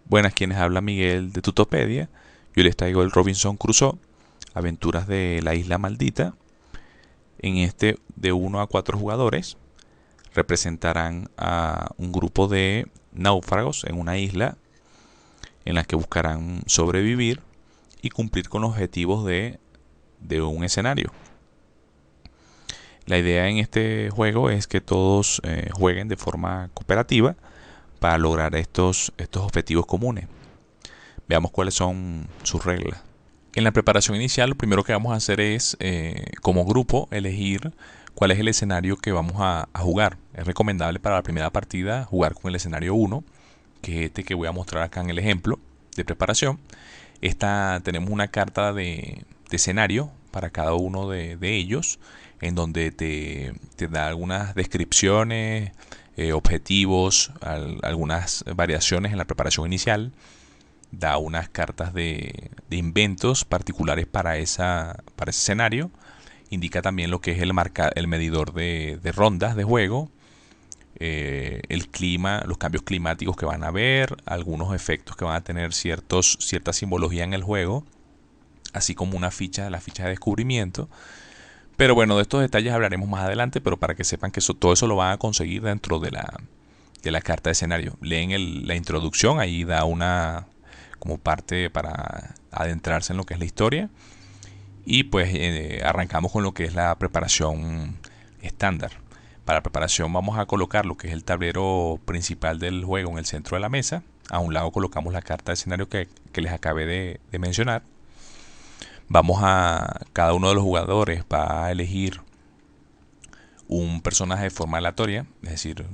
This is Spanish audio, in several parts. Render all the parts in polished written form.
Buenas, quienes habla Miguel de Tutopedia. Yo les traigo el Robinson Crusoe, Aventuras de la Isla Maldita. En este, de 1 a 4 jugadores, representarán a un grupo de náufragos en una isla en la que buscarán sobrevivir y cumplir con los objetivos de un escenario. La idea en este juego es que todos jueguen de forma cooperativa para lograr estos objetivos comunes. Veamos cuáles son sus reglas. En la preparación inicial, lo primero que vamos a hacer es, como grupo, elegir cuál es el escenario que vamos a jugar. Es recomendable para la primera partida jugar con el escenario 1, que es este que voy a mostrar acá en el ejemplo de preparación. Tenemos una carta de escenario para cada uno de ellos, en donde te da algunas descripciones, objetivos, algunas variaciones en la preparación inicial. Da unas cartas de inventos particulares para ese escenario. Indica también lo que es el medidor de rondas de juego, el clima, los cambios climáticos que van a haber, algunos efectos que van a tener cierta simbología en el juego, así como la ficha de descubrimiento. Pero bueno, de estos detalles hablaremos más adelante, pero para que sepan que todo eso lo van a conseguir dentro de la carta de escenario. Leen la introducción, ahí da una como parte para adentrarse en lo que es la historia. Y pues arrancamos con lo que es la preparación estándar. Para la preparación vamos a colocar lo que es el tablero principal del juego en el centro de la mesa. A un lado colocamos la carta de escenario que les acabé de mencionar. Cada uno de los jugadores va a elegir un personaje de forma aleatoria, es decir,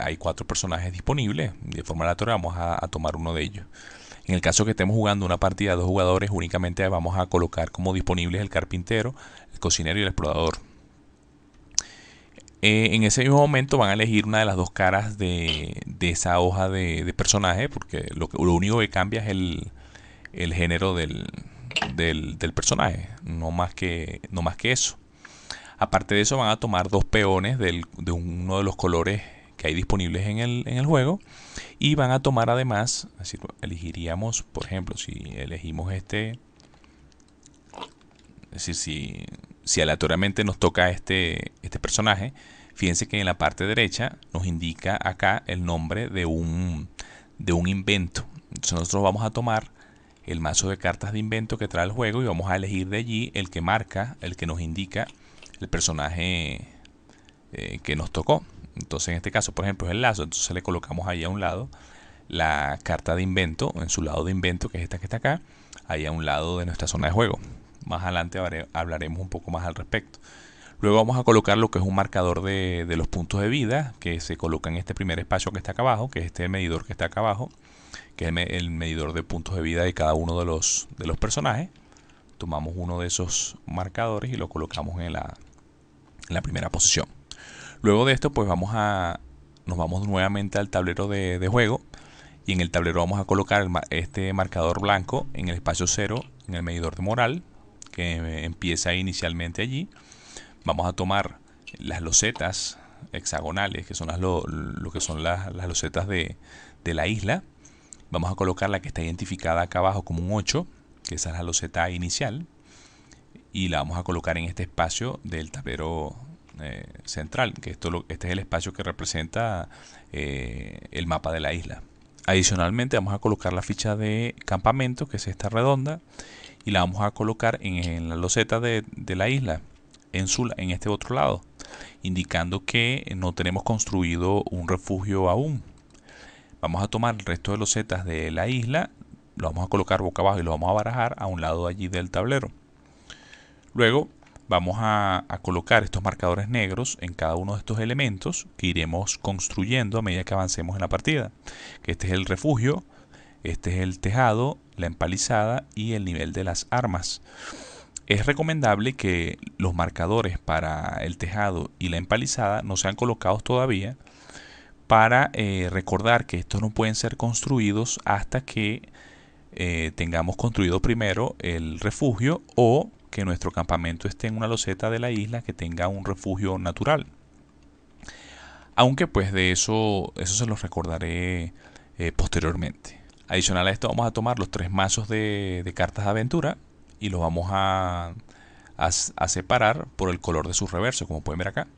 hay 4 personajes disponibles. De forma aleatoria vamos a tomar uno de ellos. En el caso que estemos jugando una partida de 2 jugadores, únicamente vamos a colocar como disponibles el carpintero, el cocinero y el explorador. En ese mismo momento van a elegir una de las dos caras de esa hoja de personaje, porque lo único que cambia es el género del personaje, no más que eso. Aparte de eso, van a tomar 2 peones de uno de los colores que hay disponibles en el juego. Y van a tomar además, así elegiríamos, por ejemplo, si elegimos es decir, si aleatoriamente nos toca este personaje, fíjense que en la parte derecha nos indica acá el nombre de un invento. Entonces nosotros vamos a tomar el mazo de cartas de invento que trae el juego y vamos a elegir de allí el que marca, el que nos indica el personaje que nos tocó. Entonces en este caso, por ejemplo, es el lazo. Entonces le colocamos ahí a un lado la carta de invento, en su lado de invento, que es esta que está acá, ahí a un lado de nuestra zona de juego. Más adelante hablaremos un poco más al respecto. Luego vamos a colocar lo que es un marcador de los puntos de vida, que se coloca en este primer espacio que está acá abajo, que es este medidor que está acá abajo, que es el medidor de puntos de vida de cada uno de los personajes. Tomamos uno de esos marcadores y lo colocamos en la primera posición. Luego de esto, pues nos vamos nuevamente al tablero de juego. Y en el tablero vamos a colocar este marcador blanco en el espacio 0, en el medidor de moral, que empieza inicialmente allí. Vamos a tomar las losetas hexagonales, que son lo que son las losetas de la isla. Vamos a colocar la que está identificada acá abajo como un 8, que esa es la loseta inicial. Y la vamos a colocar en este espacio del tablero central, que este es el espacio que representa el mapa de la isla. Adicionalmente vamos a colocar la ficha de campamento, que es esta redonda, y la vamos a colocar en la loseta de la isla, en este otro lado, indicando que no tenemos construido un refugio aún. Vamos a tomar el resto de losetas de la isla, lo vamos a colocar boca abajo y lo vamos a barajar a un lado allí del tablero. Luego vamos a colocar estos marcadores negros en cada uno de estos elementos que iremos construyendo a medida que avancemos en la partida. Que este es el refugio, este es el tejado, la empalizada y el nivel de las armas. Es recomendable que los marcadores para el tejado y la empalizada no sean colocados todavía, para recordar que estos no pueden ser construidos hasta que tengamos construido primero el refugio, o que nuestro campamento esté en una loseta de la isla que tenga un refugio natural. Aunque pues de eso se los recordaré posteriormente. Adicional a esto vamos a tomar los 3 mazos de cartas de aventura y los vamos a separar por el color de sus reversos, como pueden ver acá.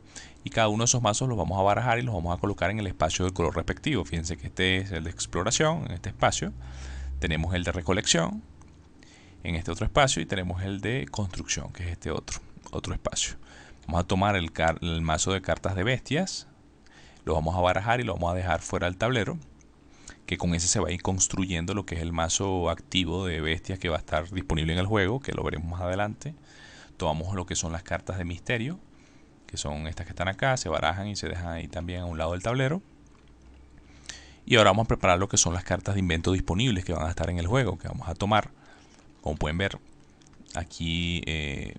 Y cada uno de esos mazos los vamos a barajar y los vamos a colocar en el espacio del color respectivo. Fíjense que este es el de exploración, en este espacio. Tenemos el de recolección, en este otro espacio, y tenemos el de construcción, que es este otro espacio. Vamos a tomar el mazo de cartas de bestias, lo vamos a barajar y lo vamos a dejar fuera del tablero, que con ese se va a ir construyendo lo que es el mazo activo de bestias que va a estar disponible en el juego, que lo veremos más adelante. Tomamos lo que son las cartas de misterio, que son estas que están acá, se barajan y se dejan ahí también a un lado del tablero. Y ahora vamos a preparar lo que son las cartas de invento disponibles que van a estar en el juego, que vamos a tomar. Como pueden ver, aquí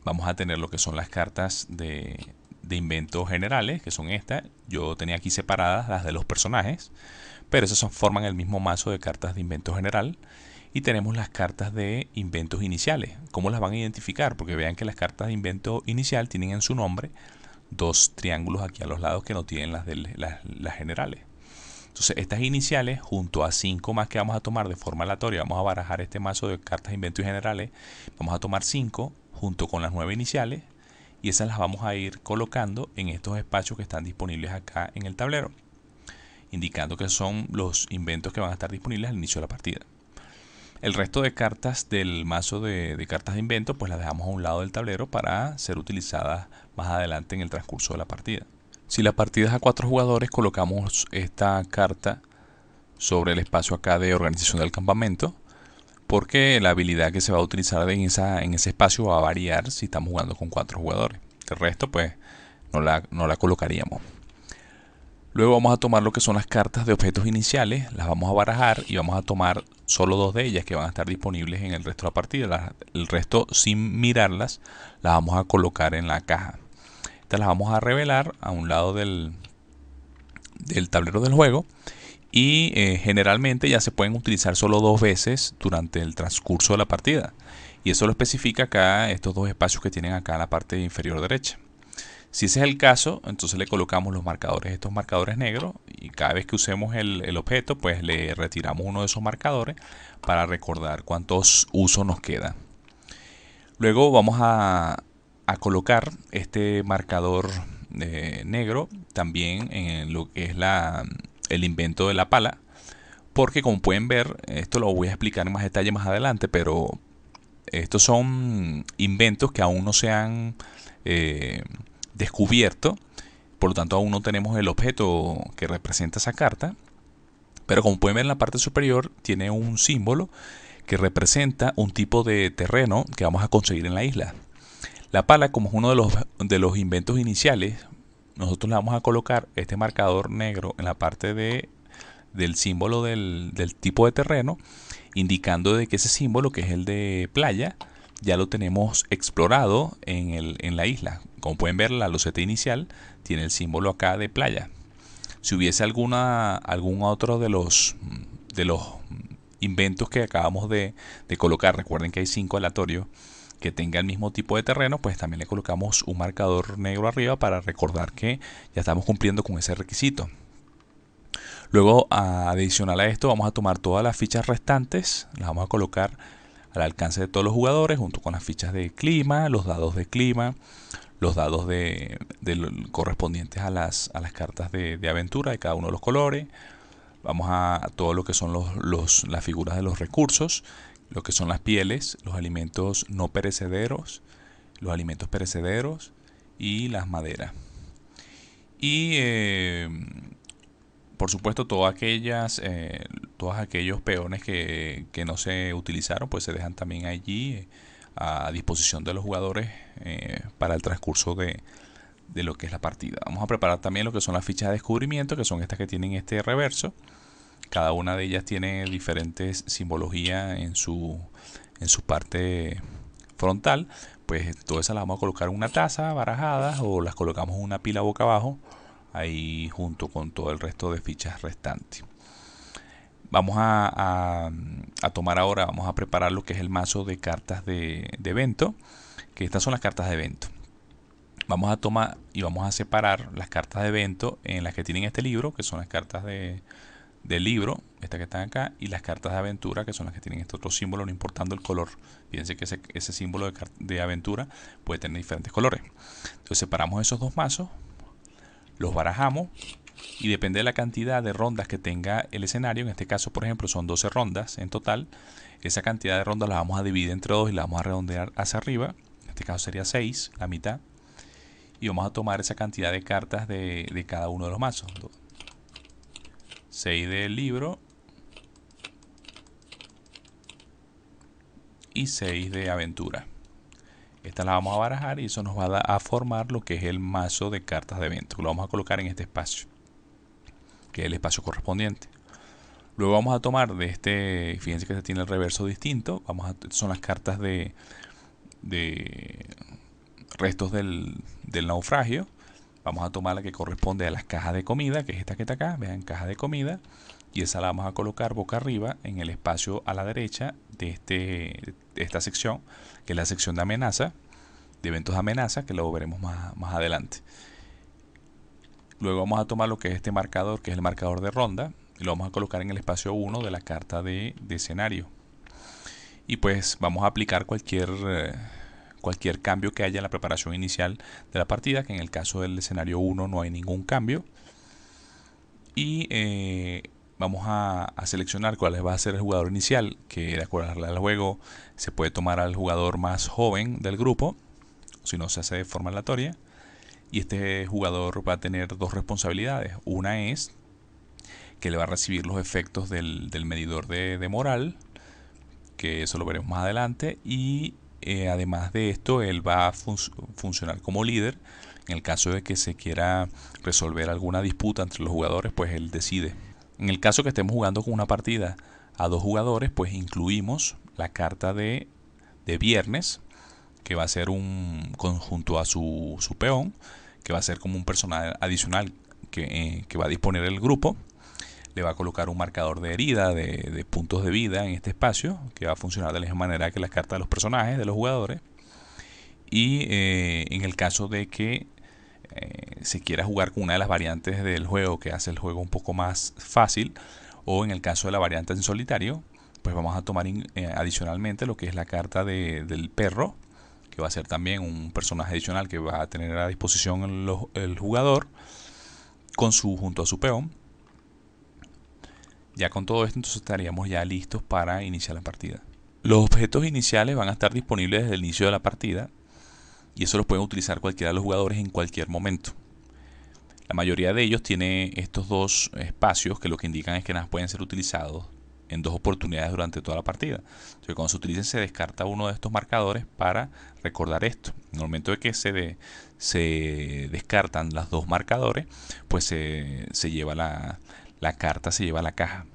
vamos a tener lo que son las cartas de invento generales, que son estas. Yo tenía aquí separadas las de los personajes, pero esas forman el mismo mazo de cartas de invento general. Y tenemos las cartas de inventos iniciales. ¿Cómo las van a identificar? Porque vean que las cartas de invento inicial tienen en su nombre 2 triángulos aquí a los lados que no tienen las generales. Entonces estas iniciales junto a 5 más que vamos a tomar de forma aleatoria, vamos a barajar este mazo de cartas de inventos generales, vamos a tomar 5 junto con las 9 iniciales y esas las vamos a ir colocando en estos espacios que están disponibles acá en el tablero, indicando que son los inventos que van a estar disponibles al inicio de la partida. El resto de cartas del mazo de cartas de invento pues las dejamos a un lado del tablero para ser utilizadas más adelante en el transcurso de la partida. Si la partida es a 4 jugadores, colocamos esta carta sobre el espacio acá de organización del campamento, porque la habilidad que se va a utilizar en ese espacio va a variar si estamos jugando con 4 jugadores. El resto pues no la colocaríamos. Luego vamos a tomar lo que son las cartas de objetos iniciales, las vamos a barajar y vamos a tomar solo 2 de ellas que van a estar disponibles en el resto de la partida. El resto, sin mirarlas, las vamos a colocar en la caja. Estas las vamos a revelar a un lado del tablero del juego y generalmente ya se pueden utilizar solo 2 veces durante el transcurso de la partida. Y eso lo especifica acá estos 2 espacios que tienen acá en la parte inferior derecha. Si ese es el caso, entonces le colocamos los marcadores, estos marcadores negros, y cada vez que usemos el objeto, pues le retiramos uno de esos marcadores para recordar cuántos usos nos quedan. Luego vamos a colocar este marcador negro también en lo que es el invento de la pala, porque como pueden ver, esto lo voy a explicar en más detalle más adelante, pero estos son inventos que aún no se han descubierto, por lo tanto aún no tenemos el objeto que representa esa carta, pero como pueden ver en la parte superior tiene un símbolo que representa un tipo de terreno que vamos a conseguir en la isla. La pala, como es uno de los inventos iniciales, nosotros le vamos a colocar este marcador negro en la parte del símbolo del tipo de terreno, indicando de que ese símbolo, que es el de playa, ya lo tenemos explorado en la isla. Como pueden ver, la loseta inicial tiene el símbolo acá de playa. Si hubiese algún otro de los inventos que acabamos de colocar, recuerden que hay 5 aleatorios, que tenga el mismo tipo de terreno, pues también le colocamos un marcador negro arriba para recordar que ya estamos cumpliendo con ese requisito. Luego, adicional a esto, vamos a tomar todas las fichas restantes, las vamos a colocar al alcance de todos los jugadores, junto con las fichas de clima, los dados de clima, los dados correspondientes a las cartas de aventura de cada uno de los colores. Vamos a todo lo que son las figuras de los recursos, lo que son las pieles, los alimentos no perecederos, los alimentos perecederos y las maderas. Y por supuesto todos aquellos peones que no se utilizaron, pues se dejan también allí a disposición de los jugadores para el transcurso de lo que es la partida. Vamos a preparar también lo que son las fichas de descubrimiento, que son estas que tienen este reverso. Cada una de ellas tiene diferentes simbologías en su parte frontal. Pues todas esas las vamos a colocar en una taza barajadas o las colocamos en una pila boca abajo, ahí junto con todo el resto de fichas restantes. Vamos a tomar ahora, vamos a preparar lo que es el mazo de cartas de evento, que estas son las cartas de evento. Vamos a tomar y vamos a separar las cartas de evento en las que tienen este libro, que son las cartas de del libro, estas que están acá, y las cartas de aventura, que son las que tienen este otro símbolo, no importando el color. Fíjense que ese símbolo de aventura puede tener diferentes colores. Entonces separamos esos dos mazos, los barajamos, y depende de la cantidad de rondas que tenga el escenario. En este caso, por ejemplo, son 12 rondas en total. Esa cantidad de rondas la vamos a dividir entre 2 y la vamos a redondear hacia arriba. En este caso sería 6, la mitad. Y vamos a tomar esa cantidad de cartas de cada uno de los mazos. 6 del libro y 6 de aventura. Esta la vamos a barajar y eso nos va a formar lo que es el mazo de cartas de evento. Lo vamos a colocar en este espacio, que es el espacio correspondiente. Luego vamos a tomar de este, fíjense que este tiene el reverso distinto. Son las cartas de restos del naufragio. Vamos a tomar la que corresponde a las cajas de comida, que es esta que está acá. Vean, caja de comida. Y esa la vamos a colocar boca arriba en el espacio a la derecha de esta sección, que es la sección de amenaza, de eventos de amenaza, que lo veremos más adelante. Luego vamos a tomar lo que es este marcador, que es el marcador de ronda, y lo vamos a colocar en el espacio 1 de la carta de escenario. Y pues vamos a aplicar cualquier cambio que haya en la preparación inicial de la partida, que en el caso del escenario 1 no hay ningún cambio. Y vamos a seleccionar cuál va a ser el jugador inicial, que de acuerdo al juego se puede tomar al jugador más joven del grupo, si no se hace de forma aleatoria. Y este jugador va a tener dos responsabilidades. Una es que le va a recibir los efectos del medidor de moral, que eso lo veremos más adelante. Y además de esto, él va a funcionar como líder. En el caso de que se quiera resolver alguna disputa entre los jugadores, pues él decide. En el caso que estemos jugando con una partida a 2 jugadores, pues incluimos la carta de viernes, que va a ser un conjunto a su peón, que va a ser como un personaje adicional que va a disponer el grupo. Le va a colocar un marcador de herida, de puntos de vida en este espacio, que va a funcionar de la misma manera que las cartas de los personajes, de los jugadores. Y en el caso de que se quiera jugar con una de las variantes del juego que hace el juego un poco más fácil, o en el caso de la variante en solitario, pues vamos a tomar adicionalmente lo que es la carta del perro, que va a ser también un personaje adicional que va a tener a disposición el jugador junto a su peón. Ya con todo esto, entonces estaríamos ya listos para iniciar la partida. Los objetos iniciales van a estar disponibles desde el inicio de la partida, y eso los pueden utilizar cualquiera de los jugadores en cualquier momento. La mayoría de ellos tiene estos dos espacios que lo que indican es que pueden ser utilizados en 2 oportunidades durante toda la partida. Entonces, cuando se utilicen, se descarta uno de estos marcadores para recordar esto. En el momento de que se descartan los 2 marcadores, pues se lleva la carta, se lleva la caja.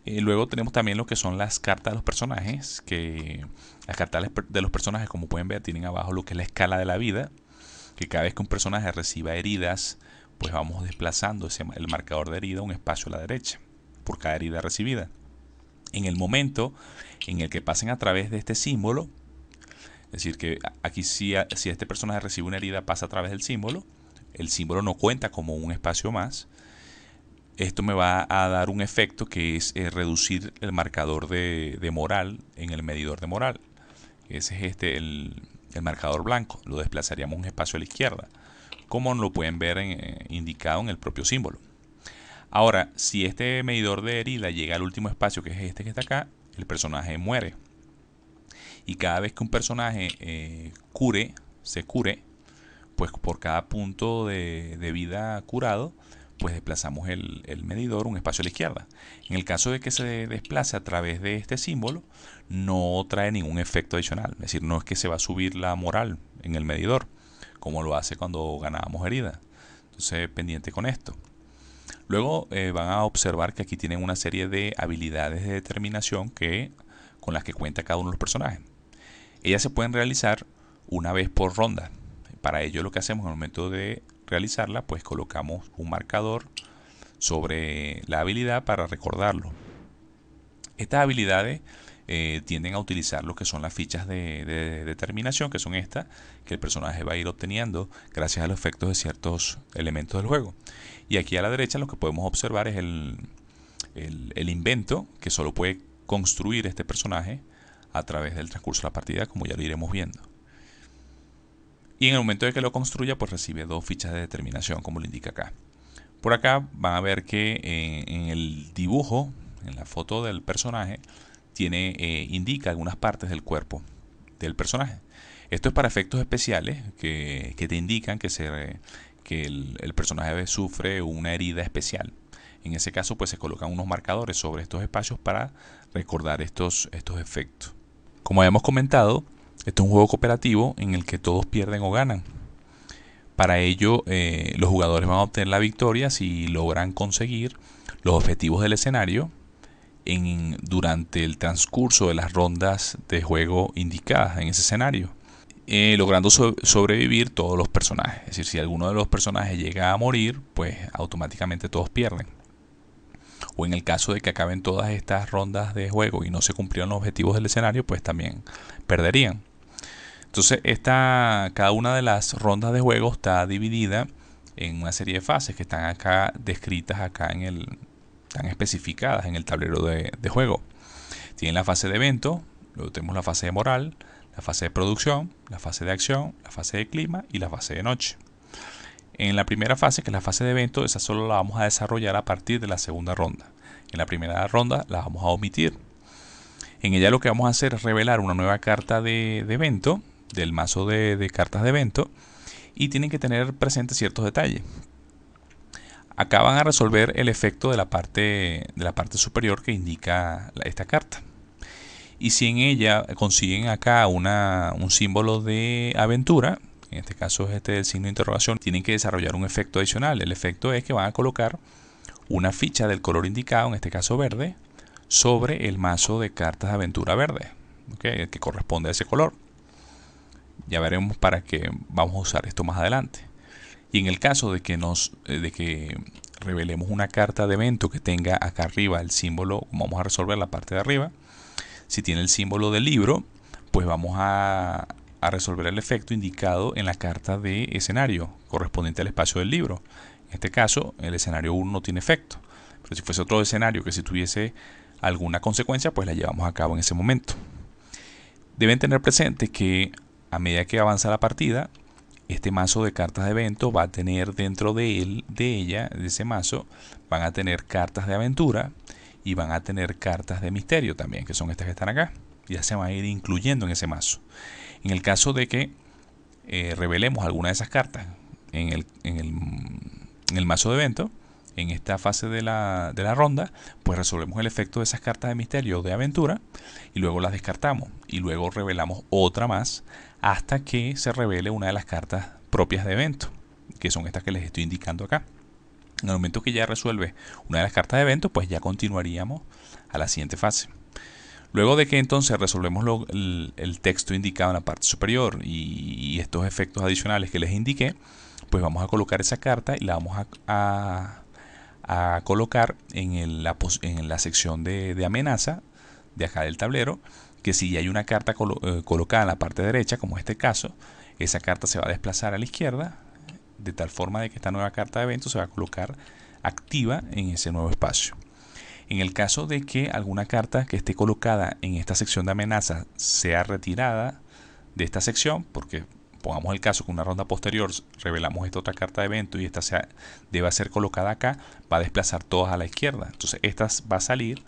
Luego tenemos también lo que son las cartas de los personajes, que las cartas de los personajes, como pueden ver, tienen abajo lo que es la escala de la vida, que cada vez que un personaje reciba heridas, pues vamos desplazando el marcador de herida un espacio a la derecha por cada herida recibida. En el momento en el que pasen a través de este símbolo, es decir, que aquí si este personaje recibe una herida, pasa a través del símbolo, el símbolo no cuenta como un espacio más. Esto me va a dar un efecto que es reducir el marcador de moral en el medidor de moral. Ese es el marcador blanco. Lo desplazaríamos un espacio a la izquierda, como lo pueden ver indicado en el propio símbolo. Ahora, si este medidor de herida llega al último espacio, que es este que está acá, el personaje muere. Y cada vez que un personaje se cure, pues por cada punto de vida curado, pues desplazamos el medidor un espacio a la izquierda. En el caso de que se desplace a través de este símbolo, no trae ningún efecto adicional. Es decir, no es que se va a subir la moral en el medidor, como lo hace cuando ganábamos herida. Entonces, pendiente con esto. Luego van a observar que aquí tienen una serie de habilidades de determinación con las que cuenta cada uno de los personajes. Ellas se pueden realizar una vez por ronda. Para ello lo que hacemos en el momento de realizarla, pues colocamos un marcador sobre la habilidad para recordarlo. Estas habilidades tienden a utilizar lo que son las fichas de determinación, que son estas, que el personaje va a ir obteniendo gracias a los efectos de ciertos elementos del juego. Y aquí a la derecha lo que podemos observar es el invento que solo puede construir este personaje a través del transcurso de la partida, como ya lo iremos viendo. Y en el momento de que lo construya, pues recibe 2 fichas de determinación, como lo indica acá. Por acá van a ver que en el dibujo, en la foto del personaje, indica algunas partes del cuerpo del personaje. Esto es para efectos especiales que te indican que el personaje sufre una herida especial. En ese caso, pues se colocan unos marcadores sobre estos espacios para recordar estos efectos. Como habíamos comentado, esto es un juego cooperativo en el que todos pierden o ganan. Para ello, los jugadores van a obtener la victoria si logran conseguir los objetivos del escenario durante el transcurso de las rondas de juego indicadas en ese escenario, logrando sobrevivir todos los personajes. Es decir, si alguno de los personajes llega a morir, pues automáticamente todos pierden. O en el caso de que acaben todas estas rondas de juego y no se cumplieron los objetivos del escenario, pues también perderían. Entonces, cada una de las rondas de juego está dividida en una serie de fases que están acá descritas están especificadas en el tablero de juego. Tienen la fase de evento, luego tenemos la fase de moral, la fase de producción, la fase de acción, la fase de clima y la fase de noche. En la primera fase, que es la fase de evento, esa solo la vamos a desarrollar a partir de la segunda ronda. En la primera ronda la vamos a omitir. En ella lo que vamos a hacer es revelar una nueva carta de evento del mazo de cartas de evento, y tienen que tener presentes ciertos detalles. Acá van a resolver el efecto de la parte superior que indica esta carta. Y si en ella consiguen acá un símbolo de aventura, en este caso es el signo de interrogación, tienen que desarrollar un efecto adicional. El efecto es que van a colocar una ficha del color indicado, en este caso verde, sobre el mazo de cartas de aventura verde, el que corresponde a ese color. Ya veremos para qué vamos a usar esto más adelante. Y en el caso de que revelemos una carta de evento que tenga acá arriba el símbolo, vamos a resolver la parte de arriba. Si tiene el símbolo del libro, pues vamos a resolver el efecto indicado en la carta de escenario correspondiente al espacio del libro. En este caso, el escenario 1 no tiene efecto. Pero si fuese otro escenario que si tuviese alguna consecuencia, pues la llevamos a cabo en ese momento. Deben tener presente que a medida que avanza la partida, este mazo de cartas de evento va a tener dentro de ese mazo, van a tener cartas de aventura y van a tener cartas de misterio también, que son estas que están acá. Ya se van a ir incluyendo en ese mazo. En el caso de que revelemos alguna de esas cartas en el mazo de evento, en esta fase de la ronda, pues resolvemos el efecto de esas cartas de misterio o de aventura y luego las descartamos y luego revelamos otra más hasta que se revele una de las cartas propias de evento, que son estas que les estoy indicando acá. En el momento que ya resuelve una de las cartas de evento, pues ya continuaríamos a la siguiente fase. Luego de que entonces resolvemos el texto indicado en la parte superior y estos efectos adicionales que les indiqué, pues vamos a colocar esa carta y la vamos a colocar en la sección de amenaza de acá del tablero, que si hay una carta colocada en la parte derecha, como este caso, esa carta se va a desplazar a la izquierda, de tal forma de que esta nueva carta de evento se va a colocar activa en ese nuevo espacio. En el caso de que alguna carta que esté colocada en esta sección de amenaza sea retirada de esta sección, porque pongamos el caso que en una ronda posterior revelamos esta otra carta de evento y esta deba ser colocada acá, va a desplazar todas a la izquierda. Entonces esta va a salir,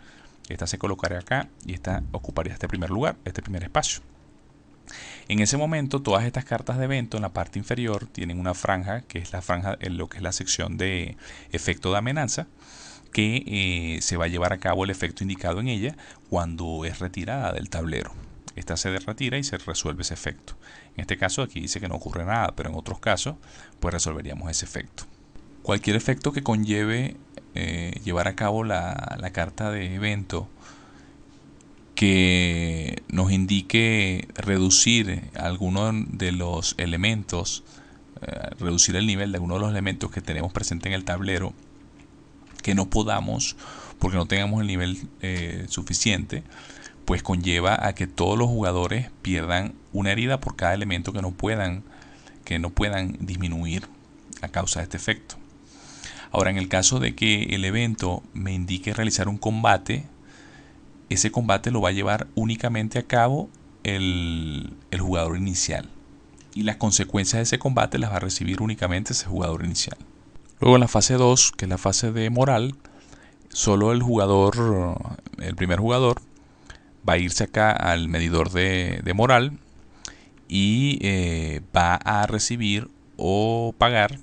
esta se colocará acá y esta ocuparía este primer lugar, este primer espacio. En ese momento todas estas cartas de evento en la parte inferior tienen una franja, que es la franja en lo que es la sección de efecto de amenaza, que se va a llevar a cabo el efecto indicado en ella cuando es retirada del tablero. Esta se retira y se resuelve ese efecto. En este caso aquí dice que no ocurre nada, pero en otros casos pues resolveríamos ese efecto. Cualquier efecto que conlleve llevar a cabo la carta de evento que nos indique reducir alguno de los elementos, reducir el nivel de alguno de los elementos que tenemos presente en el tablero, que no podamos porque no tengamos el nivel suficiente, pues conlleva a que todos los jugadores pierdan una herida por cada elemento que no puedan disminuir a causa de este efecto. Ahora, en el caso de que el evento me indique realizar un combate, ese combate lo va a llevar únicamente a cabo el jugador inicial, y las consecuencias de ese combate las va a recibir únicamente ese jugador inicial. Luego en la fase 2, que es la fase de moral, solo el primer jugador, va a irse acá al medidor de moral y va a recibir o pagar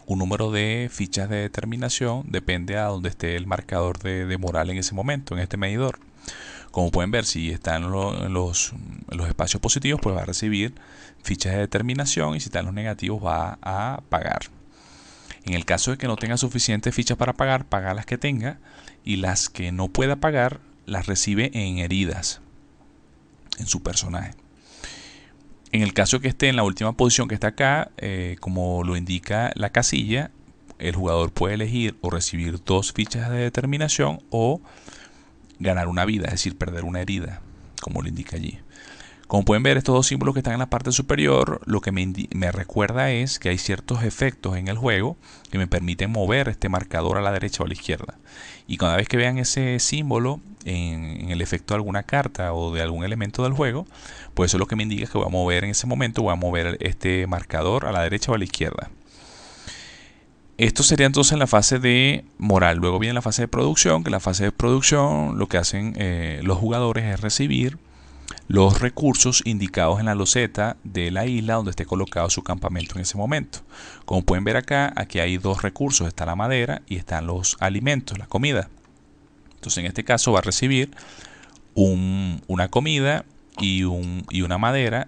un número de fichas de determinación, depende a donde esté el marcador de moral en ese momento, en este medidor. Como pueden ver, si está en los espacios positivos, pues va a recibir fichas de determinación, y si está en los negativos va a pagar. En el caso de que no tenga suficientes fichas para pagar, paga las que tenga, y las que no pueda pagar las recibe en heridas en su personaje. En el caso que esté en la última posición que está acá, como lo indica la casilla, el jugador puede elegir o recibir 2 fichas de determinación o ganar una vida, es decir, perder una herida, como lo indica allí. Como pueden ver, estos 2 símbolos que están en la parte superior, lo que me recuerda es que hay ciertos efectos en el juego que me permiten mover este marcador a la derecha o a la izquierda. Y cada vez que vean ese símbolo en el efecto de alguna carta o de algún elemento del juego, pues eso es lo que me indica que voy a mover en ese momento, voy a mover este marcador a la derecha o a la izquierda. Esto sería entonces en la fase de moral. Luego viene la fase de producción, que en la fase de producción lo que hacen los jugadores es recibir los recursos indicados en la loseta de la isla donde esté colocado su campamento en ese momento. Como pueden ver acá, aquí hay 2 recursos, está la madera y están los alimentos, la comida. Entonces en este caso va a recibir una comida y una madera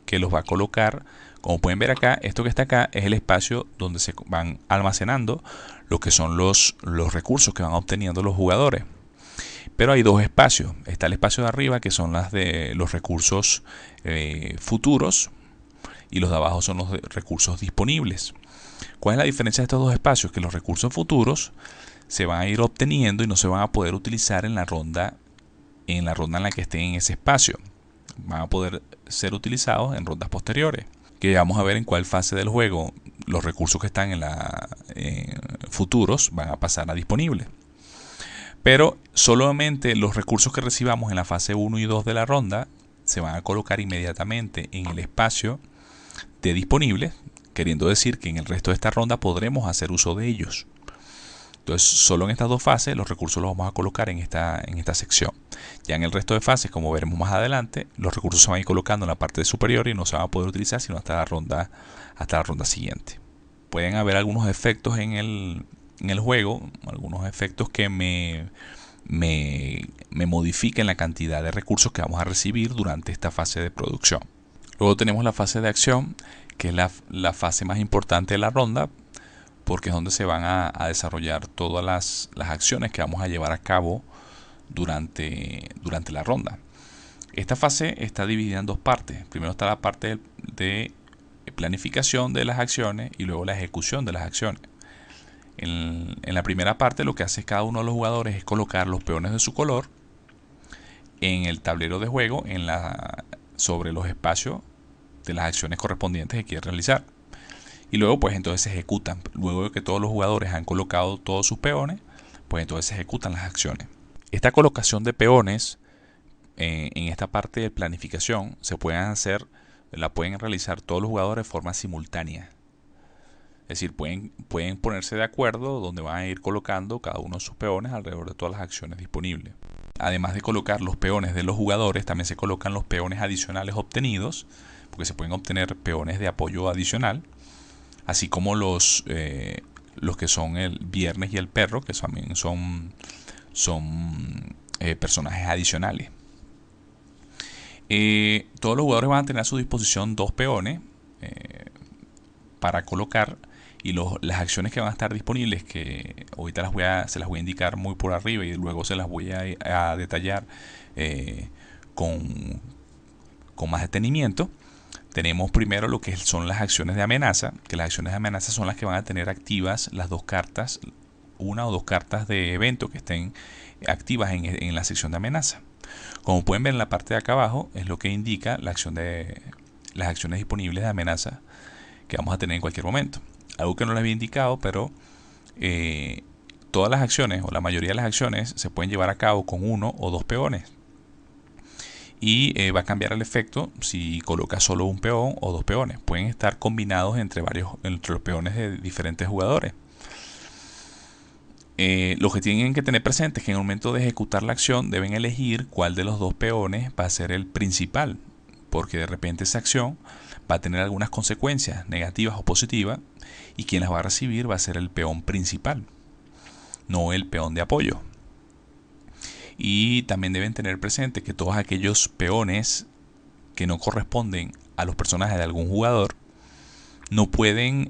que los va a colocar. Como pueden ver acá, esto que está acá es el espacio donde se van almacenando lo que son los recursos que van obteniendo los jugadores. Pero hay 2 espacios. Está el espacio de arriba, que son las de los recursos futuros, y los de abajo son los recursos disponibles. ¿Cuál es la diferencia de estos 2 espacios? Que los recursos futuros se van a ir obteniendo y no se van a poder utilizar en la ronda en la que estén en ese espacio. Van a poder ser utilizados en rondas posteriores, que vamos a ver en cuál fase del juego los recursos que están en futuros van a pasar a disponibles. Pero solamente los recursos que recibamos en la fase 1 y 2 de la ronda se van a colocar inmediatamente en el espacio de disponibles, queriendo decir que en el resto de esta ronda podremos hacer uso de ellos. Entonces, solo en estas 2 fases los recursos los vamos a colocar en esta sección. Ya en el resto de fases, como veremos más adelante, los recursos se van a ir colocando en la parte superior y no se van a poder utilizar sino hasta la ronda siguiente. Pueden haber algunos efectos en el juego, algunos efectos que me modifiquen la cantidad de recursos que vamos a recibir durante esta fase de producción. Luego tenemos la fase de acción, que es la fase más importante de la ronda, porque es donde se van a desarrollar todas las acciones que vamos a llevar a cabo durante la ronda. Esta fase está dividida en 2 partes. Primero está la parte de planificación de las acciones y luego la ejecución de las acciones. En la primera parte, lo que hace cada uno de los jugadores es colocar los peones de su color en el tablero de juego sobre los espacios de las acciones correspondientes que quiere realizar. Y luego pues entonces se ejecutan. Luego de que todos los jugadores han colocado todos sus peones, pues entonces se ejecutan las acciones. Esta colocación de peones en esta parte de planificación la pueden realizar todos los jugadores de forma simultánea. Es decir, pueden ponerse de acuerdo donde van a ir colocando cada uno de sus peones alrededor de todas las acciones disponibles. Además de colocar los peones de los jugadores, también se colocan los peones adicionales obtenidos, porque se pueden obtener peones de apoyo adicional, así como los que son el viernes y el perro, que también son personajes adicionales. Todos los jugadores van a tener a su disposición 2 peones para colocar, y las acciones que van a estar disponibles, que ahorita se las voy a indicar muy por arriba y luego se las voy a detallar con más detenimiento. Tenemos primero lo que son las acciones de amenaza, que las acciones de amenaza son las que van a tener activas las 2 cartas, una o 2 cartas de evento que estén activas en la sección de amenaza. Como pueden ver en la parte de acá abajo, es lo que indica la acción de las acciones disponibles de amenaza que vamos a tener en cualquier momento. Algo que no les había indicado, pero todas las acciones o la mayoría de las acciones se pueden llevar a cabo con uno o dos peones. Y va a cambiar el efecto si colocas solo un peón o dos peones. Pueden estar combinados entre los peones de diferentes jugadores. Lo que tienen que tener presente es que en el momento de ejecutar la acción deben elegir cuál de los dos peones va a ser el principal, porque de repente esa acción va a tener algunas consecuencias negativas o positivas, y quien las va a recibir va a ser el peón principal, no el peón de apoyo. Y también deben tener presente que todos aquellos peones que no corresponden a los personajes de algún jugador no pueden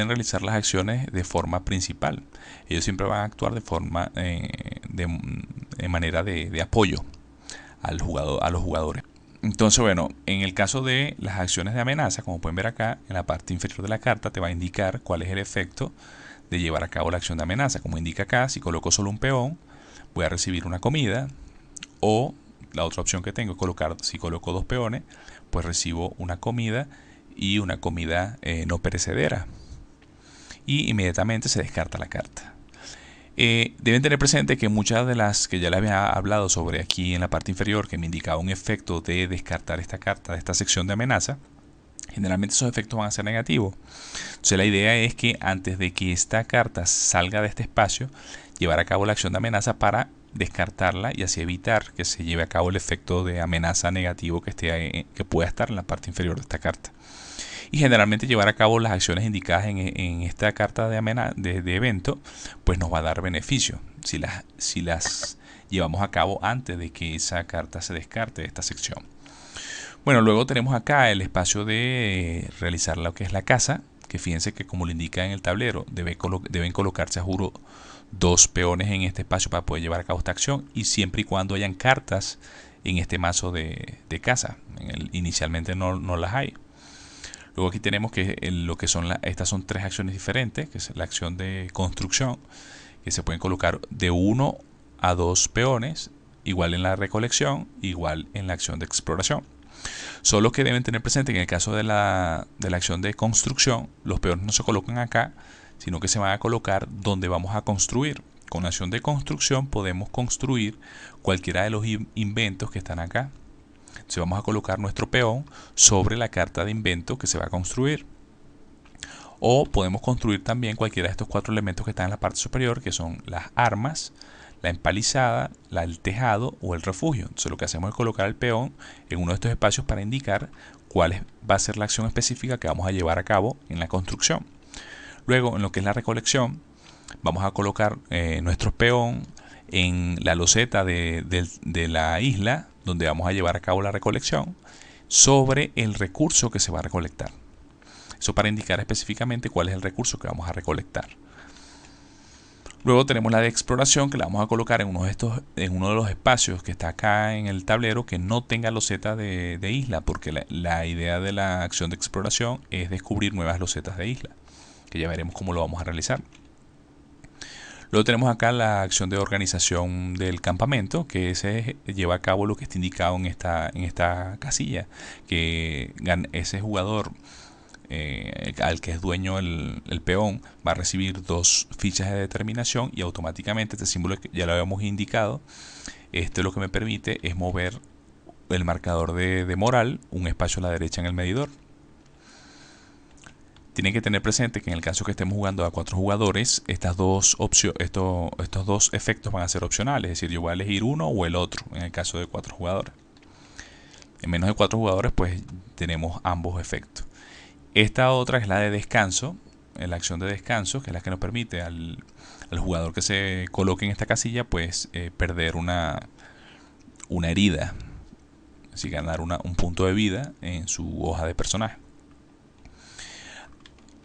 realizar las acciones de forma principal. Ellos siempre van a actuar de forma de manera de apoyo al jugador, a los jugadores. Entonces, bueno, en el caso de las acciones de amenaza, como pueden ver acá, en la parte inferior de la carta te va a indicar cuál es el efecto de llevar a cabo la acción de amenaza. Como indica acá, si coloco solo un peón, voy a recibir una comida, o la otra opción que tengo es colocar, si coloco dos peones, pues recibo una comida y una comida no perecedera, y inmediatamente se descarta la carta. Deben tener presente que muchas de las que ya les había hablado sobre aquí en la parte inferior, que me indicaba un efecto de descartar esta carta de esta sección de amenaza, generalmente esos efectos van a ser negativos. Entonces la idea es que antes de que esta carta salga de este espacio, llevar a cabo la acción de amenaza para descartarla y así evitar que se lleve a cabo el efecto de amenaza negativo que pueda estar en la parte inferior de esta carta. Y generalmente llevar a cabo las acciones indicadas en esta carta de evento, pues nos va a dar beneficio si las llevamos a cabo antes de que esa carta se descarte de esta sección. Bueno, luego tenemos acá el espacio de realizar lo que es la caza, que fíjense que como lo indica en el tablero, deben colocarse a juro dos peones en este espacio para poder llevar a cabo esta acción, y siempre y cuando hayan cartas en este mazo de caza. Inicialmente no las hay. Luego aquí tenemos que lo que son estas son tres acciones diferentes, que es la acción de construcción, que se pueden colocar de 1 a 2 peones, igual en la recolección, igual en la acción de exploración. Solo que deben tener presente que en el caso de la acción de construcción, los peones no se colocan acá, sino que se van a colocar donde vamos a construir. Con la acción de construcción podemos construir cualquiera de los inventos que están acá. Entonces vamos a colocar nuestro peón sobre la carta de invento que se va a construir. O podemos construir también cualquiera de estos cuatro elementos que están en la parte superior, que son las armas, la empalizada, el tejado o el refugio. Entonces lo que hacemos es colocar el peón en uno de estos espacios para indicar cuál va a ser la acción específica que vamos a llevar a cabo en la construcción. Luego, en lo que es la recolección, vamos a colocar nuestro peón en la loseta de la isla donde vamos a llevar a cabo la recolección sobre el recurso que se va a recolectar. Eso para indicar específicamente cuál es el recurso que vamos a recolectar. Luego tenemos la de exploración, que la vamos a colocar en uno de los espacios que está acá en el tablero que no tenga loseta de isla, porque la idea de la acción de exploración es descubrir nuevas losetas de isla, que ya veremos cómo lo vamos a realizar. Luego tenemos acá la acción de organización del campamento, que se lleva a cabo lo que está indicado en esta casilla, que ese jugador al que es dueño el peón va a recibir 2 fichas de determinación, y automáticamente este símbolo que ya lo habíamos indicado, lo que me permite es mover el marcador de moral un espacio a la derecha en el medidor. Tienen que tener presente que en el caso que estemos jugando a 4 jugadores, estos dos efectos van a ser opcionales, es decir, yo voy a elegir uno o el otro en el caso de 4 jugadores. En menos de 4 jugadores, pues tenemos ambos efectos. Esta otra es la de descanso, la acción de descanso, que es la que nos permite al jugador que se coloque en esta casilla, pues perder una herida, así ganar un punto de vida en su hoja de personaje.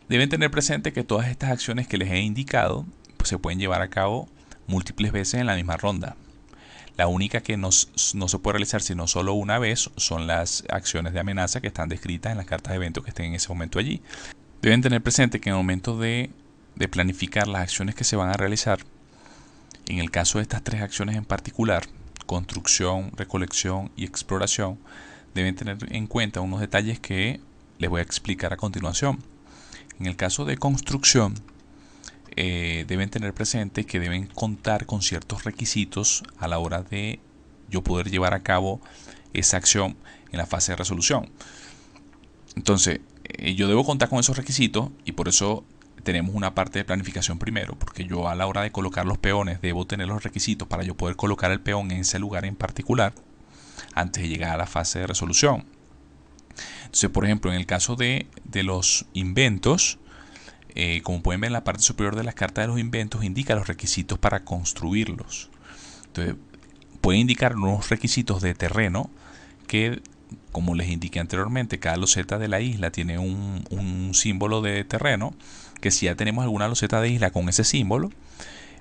Deben tener presente que todas estas acciones que les he indicado pues se pueden llevar a cabo múltiples veces en la misma ronda. La única que no se puede realizar sino solo una vez son las acciones de amenaza que están descritas en las cartas de evento que estén en ese momento allí. Deben tener presente que en el momento de planificar las acciones que se van a realizar, En el caso de estas tres acciones en particular, construcción, recolección y exploración, deben tener en cuenta unos detalles que les voy a explicar a continuación. En el caso de construcción, deben tener presente que deben contar con ciertos requisitos a la hora de yo poder llevar a cabo esa acción en la fase de resolución. Entonces, yo debo contar con esos requisitos y por eso tenemos una parte de planificación primero, porque yo a la hora de colocar los peones debo tener los requisitos para yo poder colocar el peón en ese lugar en particular antes de llegar a la fase de resolución. Entonces, por ejemplo, en el caso de los inventos, como pueden ver en la parte superior de las cartas de los inventos, indica los requisitos para construirlos. Entonces, puede indicar unos requisitos de terreno que, como les indiqué anteriormente, cada loseta de la isla tiene un símbolo de terreno, que si ya tenemos alguna loseta de isla con ese símbolo,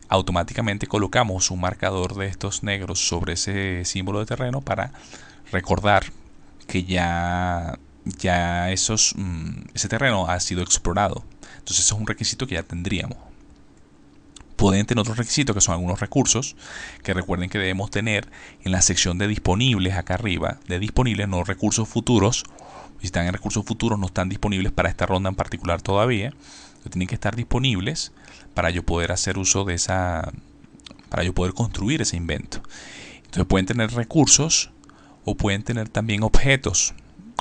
automáticamente colocamos un marcador de estos negros sobre ese símbolo de terreno para recordar que ese terreno ha sido explorado. Entonces eso es un requisito que ya tendríamos. Pueden tener otros requisitos que son algunos recursos que recuerden que debemos tener en la sección de disponibles acá arriba, de disponibles, no recursos futuros. Si están en recursos futuros no están disponibles para esta ronda en particular todavía. Tienen que estar disponibles para yo poder hacer uso de para yo poder construir ese invento. Entonces pueden tener recursos o pueden tener también objetos.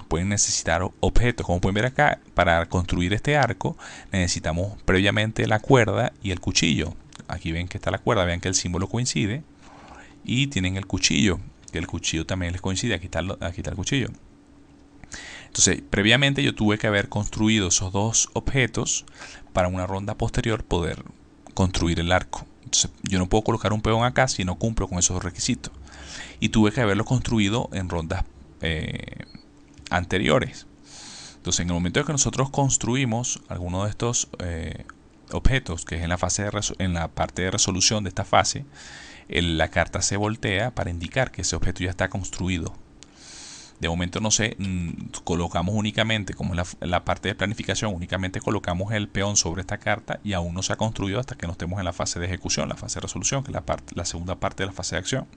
Pueden necesitar objetos. Como pueden ver acá, para construir este arco necesitamos previamente la cuerda y el cuchillo. Aquí ven que está la cuerda, vean que el símbolo coincide. Y tienen el cuchillo, que el cuchillo también les coincide. Aquí está el cuchillo. Entonces, previamente yo tuve que haber construido esos dos objetos para una ronda posterior poder construir el arco. Entonces, yo no puedo colocar un peón acá si no cumplo con esos requisitos. Y tuve que haberlo construido en rondas anteriores. Entonces, en el momento de que nosotros construimos alguno de estos objetos, que es en la fase en la parte de resolución de esta fase, la carta se voltea para indicar que ese objeto ya está construido. De momento no sé, colocamos únicamente, como en la parte de planificación, únicamente colocamos el peón sobre esta carta y aún no se ha construido hasta que no estemos en la fase de ejecución, la fase de resolución, que es la segunda parte de la fase de acción.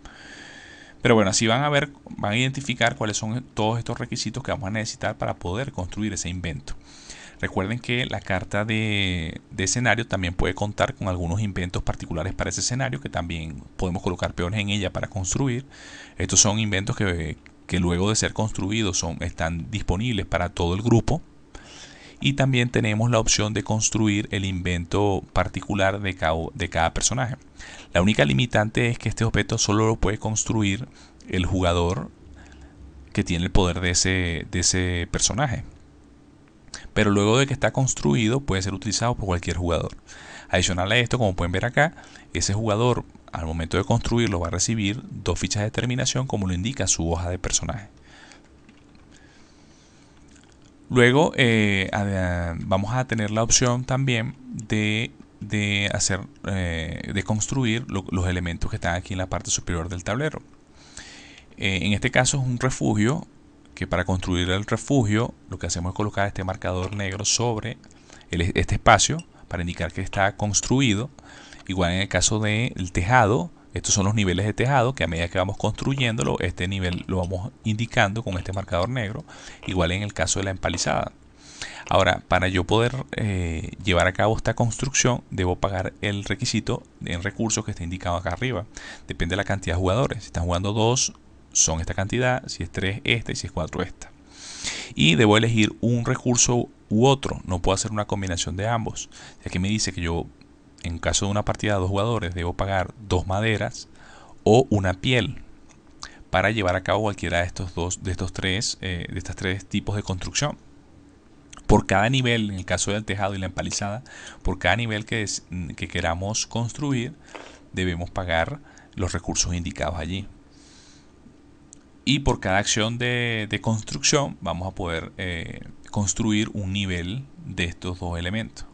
Pero bueno, así van a identificar cuáles son todos estos requisitos que vamos a necesitar para poder construir ese invento. Recuerden que la carta de escenario también puede contar con algunos inventos particulares para ese escenario, que también podemos colocar peones en ella para construir. Estos son inventos que luego de ser construidos están disponibles para todo el grupo. Y también tenemos la opción de construir el invento particular de cada personaje. La única limitante es que este objeto solo lo puede construir el jugador que tiene el poder de ese personaje. Pero luego de que está construido puede ser utilizado por cualquier jugador. Adicional a esto, como pueden ver acá, ese jugador al momento de construirlo va a recibir 2 fichas de determinación, como lo indica su hoja de personaje. Luego vamos a tener la opción también de construir los elementos que están aquí en la parte superior del tablero. En este caso es un refugio, que para construir el refugio lo que hacemos es colocar este marcador negro sobre este espacio para indicar que está construido. Igual en el caso del tejado, estos son los niveles de tejado que a medida que vamos construyéndolo, este nivel lo vamos indicando con este marcador negro. Igual en el caso de la empalizada. Ahora, para yo poder llevar a cabo esta construcción, debo pagar el requisito en recursos que está indicado acá arriba. Depende de la cantidad de jugadores. Si están jugando 2, son esta cantidad. Si es 3, esta. Y si es 4, esta. Y debo elegir un recurso u otro. No puedo hacer una combinación de ambos. Ya que me dice que yo, en caso de una partida de 2 jugadores, debo pagar 2 maderas o una piel para llevar a cabo cualquiera de estos tres tipos de construcción. Por cada nivel, en el caso del tejado y la empalizada, por cada nivel que queramos construir, debemos pagar los recursos indicados allí. Y por cada acción de construcción vamos a poder construir un nivel de estos 2 elementos.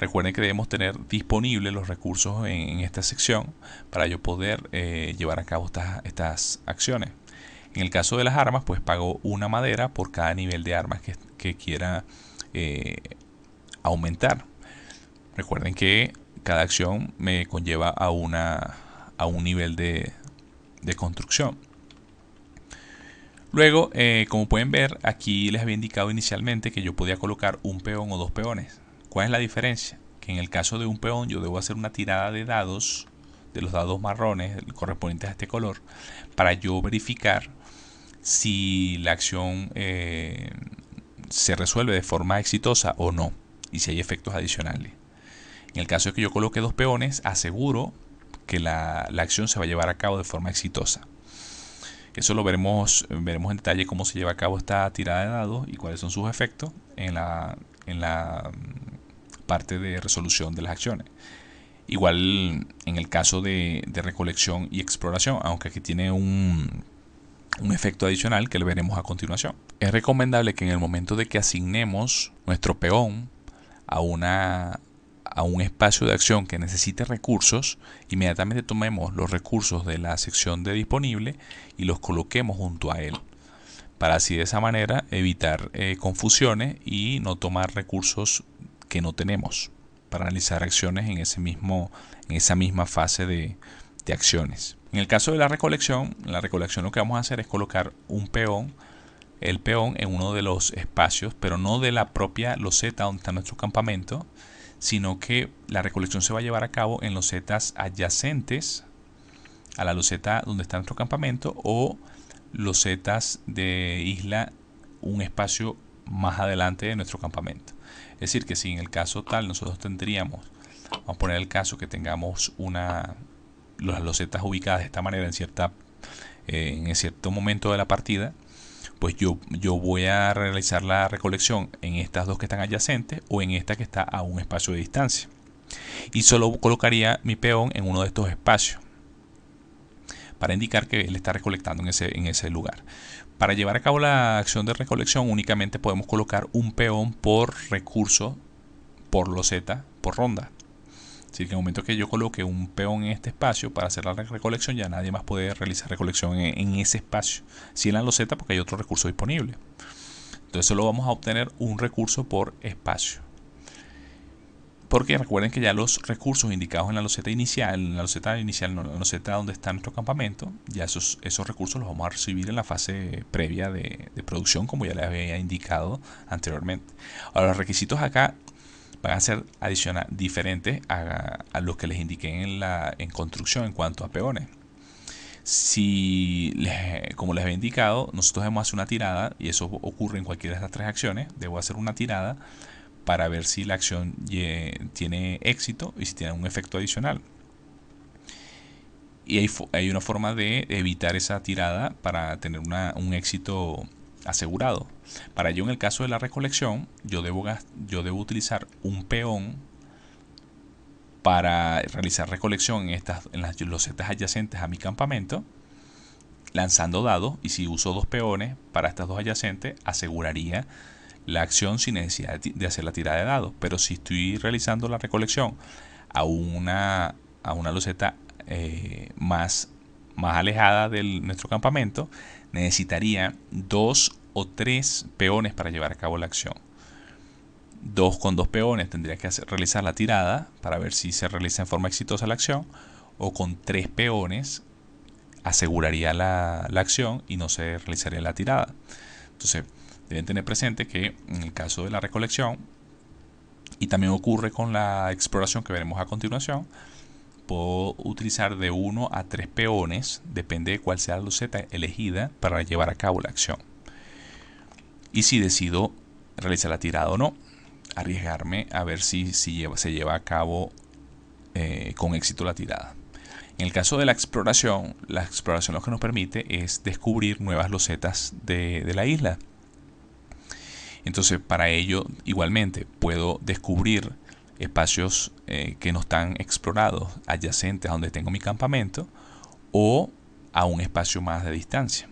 Recuerden que debemos tener disponibles los recursos en esta sección para yo poder llevar a cabo estas acciones. En el caso de las armas, pues pago una madera por cada nivel de armas que quiera aumentar. Recuerden que cada acción me conlleva a un nivel de construcción. Luego, como pueden ver, aquí les había indicado inicialmente que yo podía colocar un peón o dos peones. ¿Cuál es la diferencia? Que en el caso de un peón yo debo hacer una tirada de dados, de los dados marrones correspondientes a este color, para yo verificar si la acción se resuelve de forma exitosa o no, y si hay efectos adicionales. En el caso de que yo coloque dos peones, aseguro que la acción se va a llevar a cabo de forma exitosa. Eso lo veremos en detalle cómo se lleva a cabo esta tirada de dados y cuáles son sus efectos en la parte de resolución de las acciones. Igual en el caso de recolección y exploración, aunque aquí tiene un efecto adicional que lo veremos a continuación. Es recomendable que en el momento de que asignemos nuestro peón a un espacio de acción que necesite recursos, inmediatamente tomemos los recursos de la sección de disponible y los coloquemos junto a él, para así de esa manera evitar confusiones y no tomar recursos que no tenemos para realizar acciones en esa misma fase de acciones. En el caso de la recolección lo que vamos a hacer es colocar el peón en uno de los espacios, pero no de la propia loseta donde está nuestro campamento, sino que la recolección se va a llevar a cabo en losetas adyacentes a la loseta donde está nuestro campamento o losetas de isla un espacio más adelante de nuestro campamento. Es decir, que si en el caso tal nosotros tendríamos, vamos a poner el caso que tengamos las losetas ubicadas de esta manera en cierto momento de la partida, pues yo voy a realizar la recolección en estas dos que están adyacentes o en esta que está a un espacio de distancia. Y solo colocaría mi peón en uno de estos espacios para indicar que él está recolectando en ese lugar. Para llevar a cabo la acción de recolección únicamente podemos colocar un peón por recurso, por loseta, por ronda. Es decir, que en el momento que yo coloque un peón en este espacio para hacer la recolección, ya nadie más puede realizar recolección en ese espacio. Si en la loseta, porque hay otro recurso disponible. Entonces solo vamos a obtener un recurso por espacio. Porque recuerden que ya los recursos indicados en la loseta inicial, la loseta donde está nuestro campamento, ya esos recursos los vamos a recibir en la fase previa de producción, como ya les había indicado anteriormente. Ahora, los requisitos acá van a ser diferentes a los que les indiqué en construcción en cuanto a peones. Como les había indicado, nosotros debemos hacer una tirada, y eso ocurre en cualquiera de estas tres acciones. Debo hacer una tirada para ver si la acción tiene éxito y si tiene un efecto adicional. Y hay una forma de evitar esa tirada para tener un éxito asegurado. Para ello, en el caso de la recolección, yo debo utilizar un peón para realizar recolección en las losetas adyacentes a mi campamento, lanzando dados, y si uso dos peones para estas dos adyacentes, aseguraría la acción sin necesidad de hacer la tirada de dados. Pero si estoy realizando la recolección a una loseta más alejada de nuestro campamento, necesitaría dos o tres peones para llevar a cabo la acción. Con dos peones tendría que realizar la tirada para ver si se realiza en forma exitosa la acción, o con tres peones aseguraría la acción y no se realizaría la tirada. Entonces deben tener presente que en el caso de la recolección, y también ocurre con la exploración que veremos a continuación, puedo utilizar de 1 a 3 peones, depende de cuál sea la loseta elegida para llevar a cabo la acción. Y si decido realizar la tirada o no, arriesgarme a ver si se lleva a cabo con éxito la tirada. En el caso de la exploración lo que nos permite es descubrir nuevas losetas de la isla. Entonces, para ello, igualmente, puedo descubrir espacios que no están explorados, adyacentes a donde tengo mi campamento, o a un espacio más de distancia.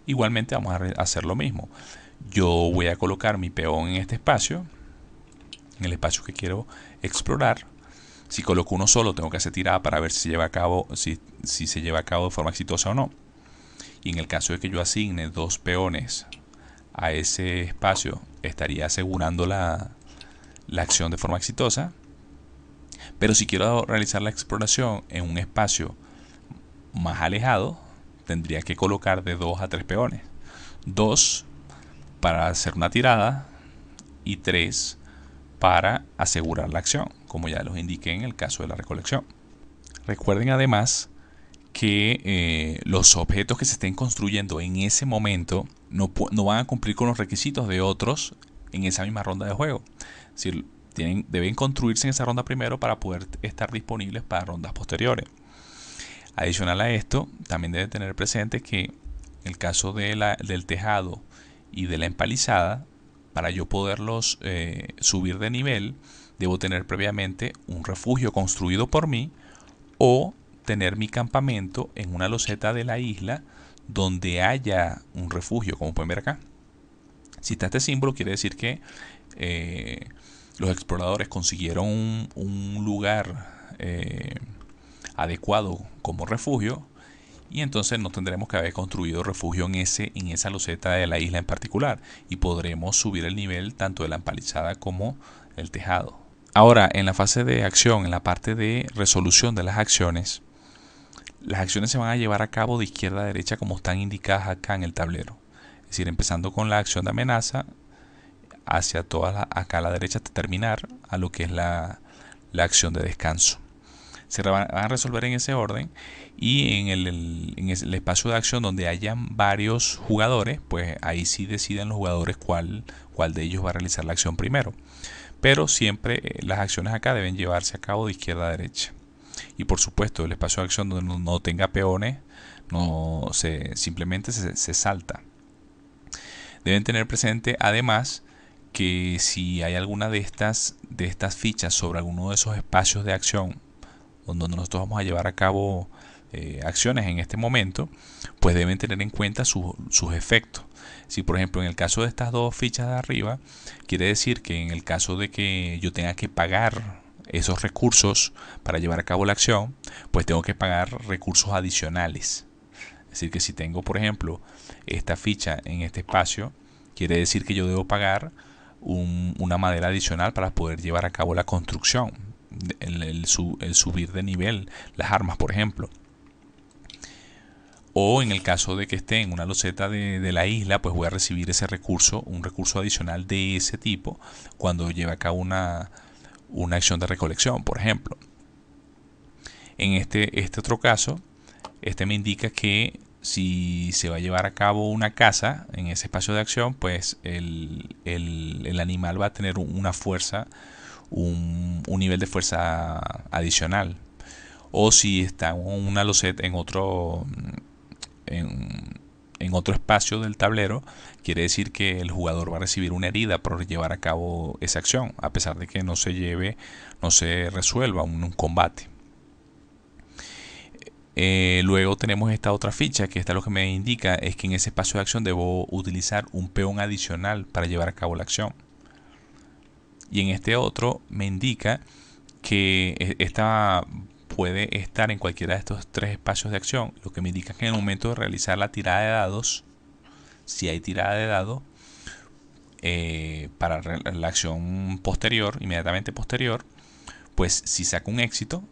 Igualmente vamos a hacer lo mismo. Yo voy a colocar mi peón en este espacio, en el espacio que quiero explorar. Si coloco uno solo, tengo que hacer tirada para ver si se lleva a cabo, si se lleva a cabo de forma exitosa o no. Y en el caso de que yo asigne dos peones a ese espacio, estaría asegurando la acción de forma exitosa. Pero si quiero realizar la exploración en un espacio más alejado, tendría que colocar de 2 a 3 peones. 2 para hacer una tirada y 3 para asegurar la acción, como ya los indiqué en el caso de la recolección. Recuerden además que los objetos que se estén construyendo en ese momento no van a cumplir con los requisitos de otros en esa misma ronda de juego. Es decir, deben construirse en esa ronda primero para poder estar disponibles para rondas posteriores. Adicional a esto, también debe tener presente que en el caso del tejado y de la empalizada, para yo poderlos subir de nivel, debo tener previamente un refugio construido por mí o tener mi campamento en una loseta de la isla donde haya un refugio, como pueden ver acá. Si está este símbolo, quiere decir que los exploradores consiguieron un lugar adecuado como refugio, y entonces no tendremos que haber construido refugio en esa loseta de la isla en particular, y podremos subir el nivel tanto de la empalizada como el tejado. Ahora, en la fase de acción, en la parte de resolución de las acciones se van a llevar a cabo de izquierda a derecha como están indicadas acá en el tablero. Es decir, empezando con la acción de amenaza hacia acá a la derecha hasta terminar a lo que es la acción de descanso. Se van a resolver en ese orden, y en el espacio de acción donde hayan varios jugadores, pues ahí sí deciden los jugadores cuál de ellos va a realizar la acción primero. Pero siempre las acciones acá deben llevarse a cabo de izquierda a derecha. Y por supuesto, el espacio de acción donde no tenga peones simplemente se salta. Deben tener presente además que si hay alguna de estas fichas sobre alguno de esos espacios de acción donde nosotros vamos a llevar a cabo acciones en este momento, pues deben tener en cuenta sus efectos. Si por ejemplo en el caso de estas dos fichas de arriba, quiere decir que en el caso de que yo tenga que pagar esos recursos para llevar a cabo la acción, pues tengo que pagar recursos adicionales. Es decir, que si tengo por ejemplo esta ficha en este espacio, quiere decir que yo debo pagar una madera adicional para poder llevar a cabo la construcción, el subir de nivel las armas, por ejemplo. O en el caso de que esté en una loseta de la isla, pues voy a recibir ese recurso, un recurso adicional de ese tipo, cuando lleve a cabo una acción de recolección, por ejemplo. En este otro caso, me indica que si se va a llevar a cabo una caza en ese espacio de acción, pues el animal va a tener una fuerza, un nivel de fuerza adicional. O si está en una loseta en otro espacio del tablero, quiere decir que el jugador va a recibir una herida por llevar a cabo esa acción, a pesar de que no se resuelva un combate. Luego tenemos esta otra ficha, que esta lo que me indica es que en ese espacio de acción debo utilizar un peón adicional para llevar a cabo la acción. Y en este otro me indica que esta puede estar en cualquiera de estos tres espacios de acción, lo que me indica que en el momento de realizar la tirada de dados, si hay tirada de dados, para la acción posterior, inmediatamente posterior, pues si saco un éxito,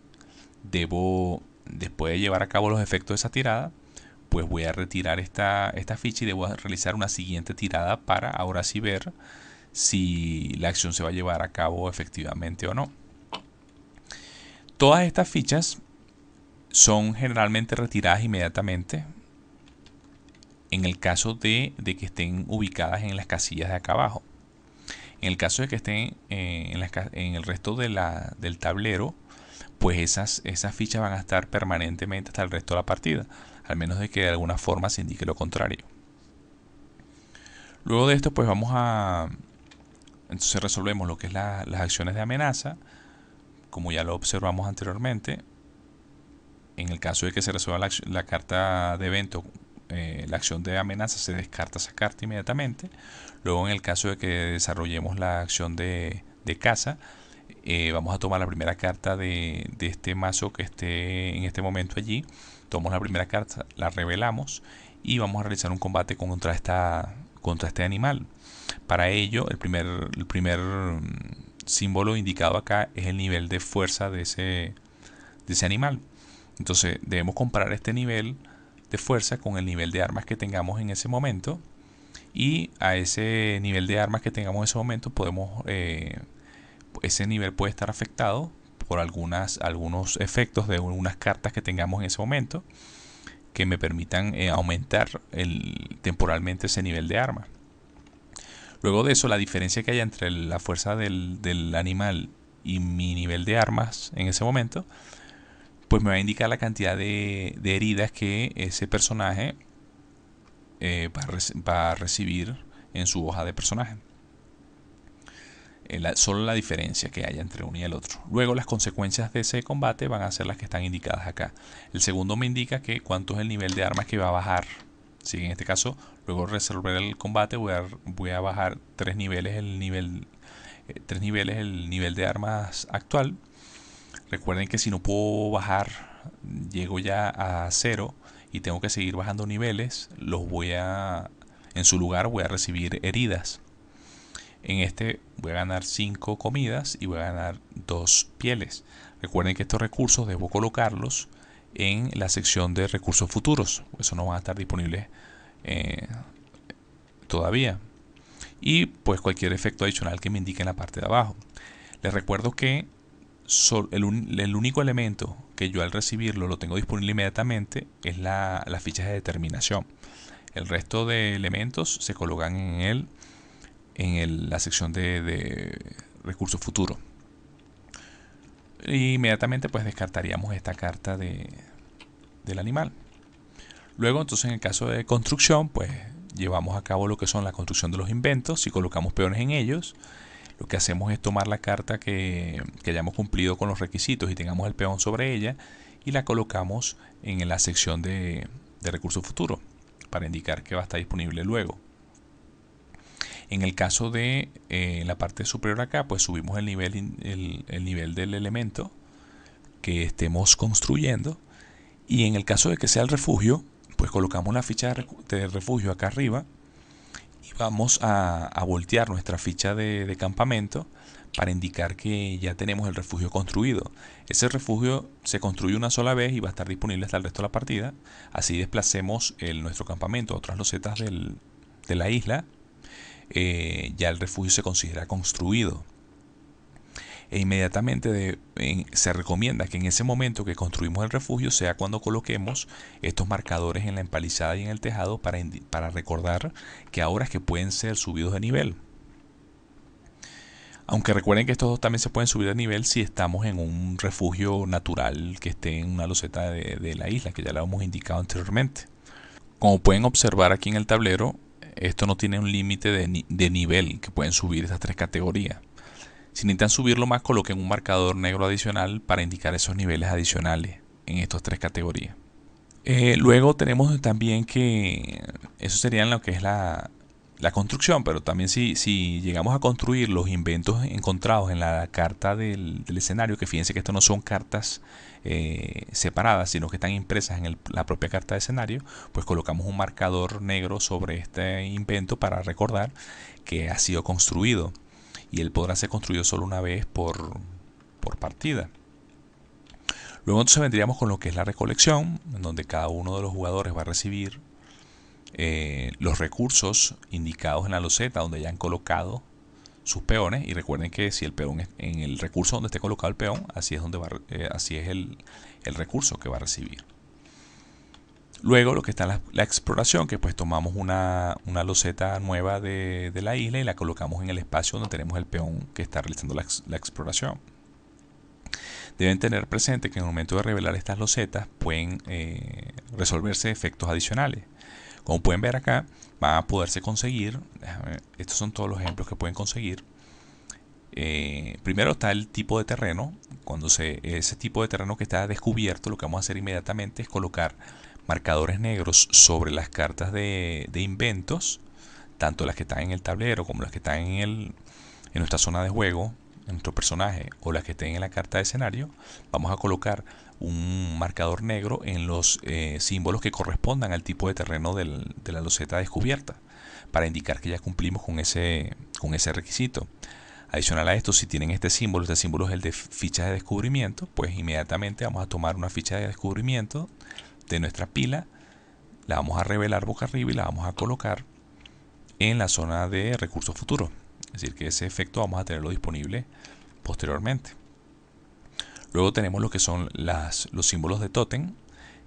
después de llevar a cabo los efectos de esa tirada, pues voy a retirar esta ficha y debo realizar una siguiente tirada para ahora sí ver si la acción se va a llevar a cabo efectivamente o no. Todas estas fichas son generalmente retiradas inmediatamente en el caso de que estén ubicadas en las casillas de acá abajo. En el caso de que estén en el resto del tablero, pues esas fichas van a estar permanentemente hasta el resto de la partida, al menos de que de alguna forma se indique lo contrario. Luego de esto, pues entonces resolvemos lo que es las acciones de amenaza, como ya lo observamos anteriormente. En el caso de que se resuelva la carta de evento, la acción de amenaza, se descarta esa carta inmediatamente. Luego en el caso de que desarrollemos la acción de caza, vamos a tomar la primera carta de este mazo que esté en este momento allí. Tomamos la primera carta, la revelamos y vamos a realizar un combate contra este animal. Para ello, el primer símbolo indicado acá es el nivel de fuerza de ese animal. Entonces debemos comparar este nivel de fuerza con el nivel de armas que tengamos en ese momento, y a ese nivel de armas que tengamos en ese momento ese nivel puede estar afectado por algunos efectos de unas cartas que tengamos en ese momento que me permitan aumentar temporalmente ese nivel de arma. Luego de eso, la diferencia que haya entre la fuerza del animal y mi nivel de armas en ese momento, pues me va a indicar la cantidad de heridas que ese personaje va a recibir en su hoja de personaje. Solo la diferencia que haya entre uno y el otro. Luego las consecuencias de ese combate van a ser las que están indicadas acá. El segundo me indica que cuánto es el nivel de armas que va a bajar. Si en este caso, luego de resolver el combate, voy a bajar 3 niveles el nivel de armas actual. Recuerden que si no puedo bajar, llego ya a 0 y tengo que seguir bajando niveles, en su lugar voy a recibir heridas. En este voy a ganar 5 comidas y voy a ganar 2 pieles. Recuerden que estos recursos debo colocarlos en la sección de recursos futuros. Eso no van a estar disponibles todavía. Y pues cualquier efecto adicional que me indique en la parte de abajo. Les recuerdo que el único elemento que yo al recibirlo lo tengo disponible inmediatamente es la ficha de determinación. El resto de elementos se colocan en la sección de recursos futuros. Inmediatamente pues descartaríamos esta carta del animal. Luego entonces en el caso de construcción pues llevamos a cabo lo que son la construcción de los inventos y colocamos peones en ellos. Lo que hacemos es tomar la carta que hayamos cumplido con los requisitos y tengamos el peón sobre ella y la colocamos en la sección de recursos futuros para indicar que va a estar disponible luego. En el caso de la parte superior acá, pues subimos el nivel del elemento que estemos construyendo. Y en el caso de que sea el refugio, pues colocamos la ficha de refugio acá arriba y vamos a voltear nuestra ficha de campamento para indicar que ya tenemos el refugio construido. Ese refugio se construye una sola vez y va a estar disponible hasta el resto de la partida. Así desplacemos nuestro campamento a otras losetas de la isla. Ya el refugio se considera construido. E inmediatamente se recomienda que en ese momento que construimos el refugio sea cuando coloquemos estos marcadores en la empalizada y en el tejado para recordar que ahora es que pueden ser subidos de nivel. Aunque recuerden que estos dos también se pueden subir de nivel si estamos en un refugio natural que esté en una loseta de la isla, que ya lo hemos indicado anteriormente. Como pueden observar aquí en el tablero, esto no tiene un límite de nivel que pueden subir estas 3 categorías. Si necesitan subirlo más, coloquen un marcador negro adicional para indicar esos niveles adicionales en estas 3 categorías. Luego tenemos también que eso sería en lo que es la construcción, pero también si llegamos a construir los inventos encontrados en la carta del escenario, que fíjense que esto no son cartas separadas, sino que están impresas en la propia carta de escenario, pues colocamos un marcador negro sobre este invento para recordar que ha sido construido, y él podrá ser construido solo una vez por partida. Luego entonces vendríamos con lo que es la recolección, en donde cada uno de los jugadores va a recibir los recursos indicados en la loseta donde hayan colocado sus peones. Y recuerden que si el peón es en el recurso donde esté colocado el peón, así es el recurso que va a recibir. Luego lo que está la exploración, que pues tomamos una loseta nueva de la isla y la colocamos en el espacio donde tenemos el peón que está realizando la exploración. Deben tener presente que en el momento de revelar estas losetas pueden resolverse efectos adicionales. Como pueden ver acá, van a poderse conseguir, estos son todos los ejemplos que pueden conseguir. Primero está el tipo de terreno. Cuando ese tipo de terreno que está descubierto, lo que vamos a hacer inmediatamente es colocar marcadores negros sobre las cartas de inventos, tanto las que están en el tablero como las que están en nuestra zona de juego, en nuestro personaje, o las que estén en la carta de escenario. Vamos a colocar un marcador negro en los símbolos que correspondan al tipo de terreno de la loseta descubierta, para indicar que ya cumplimos con ese requisito. Adicional a esto, si tienen este símbolo es el de fichas de descubrimiento, pues inmediatamente vamos a tomar una ficha de descubrimiento de nuestra pila, la vamos a revelar boca arriba y la vamos a colocar en la zona de recursos futuros. Es decir, que ese efecto vamos a tenerlo disponible posteriormente. Luego tenemos lo que son los símbolos de tótem,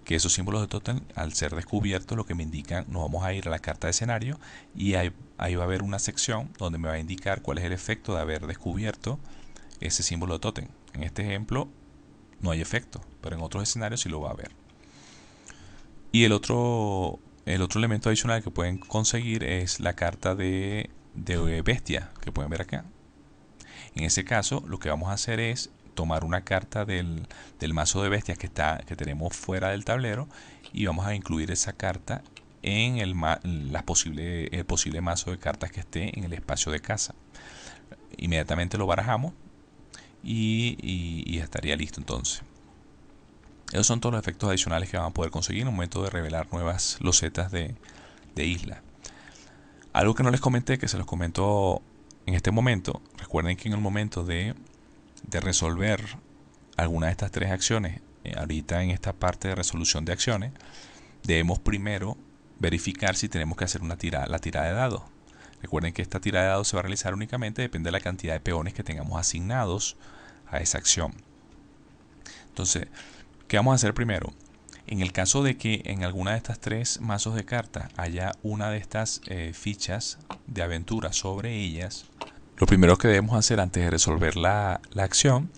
que esos símbolos de tótem, al ser descubiertos, lo que me indican, nos vamos a ir a la carta de escenario y ahí va a haber una sección donde me va a indicar cuál es el efecto de haber descubierto ese símbolo de tótem. En este ejemplo no hay efecto, pero en otros escenarios sí lo va a haber. Y el otro elemento adicional que pueden conseguir es la carta de bestia, que pueden ver acá. En ese caso, lo que vamos a hacer es tomar una carta del mazo de bestias que tenemos fuera del tablero y vamos a incluir esa carta en el posible mazo de cartas que esté en el espacio de casa. Inmediatamente lo barajamos y estaría listo entonces. Esos son todos los efectos adicionales que van a poder conseguir en el momento de revelar nuevas losetas de isla. Algo que no les comenté, que se los comento en este momento. Recuerden que en el momento de resolver alguna de estas tres acciones, ahorita en esta parte de resolución de acciones, debemos primero verificar si tenemos que hacer la tirada de dados. Recuerden que esta tirada de dados se va a realizar únicamente, depende de la cantidad de peones que tengamos asignados a esa acción. Entonces, ¿qué vamos a hacer primero? En el caso de que en alguna de estas tres mazos de cartas haya una de estas fichas de aventura sobre ellas, lo primero que debemos hacer antes de resolver la acción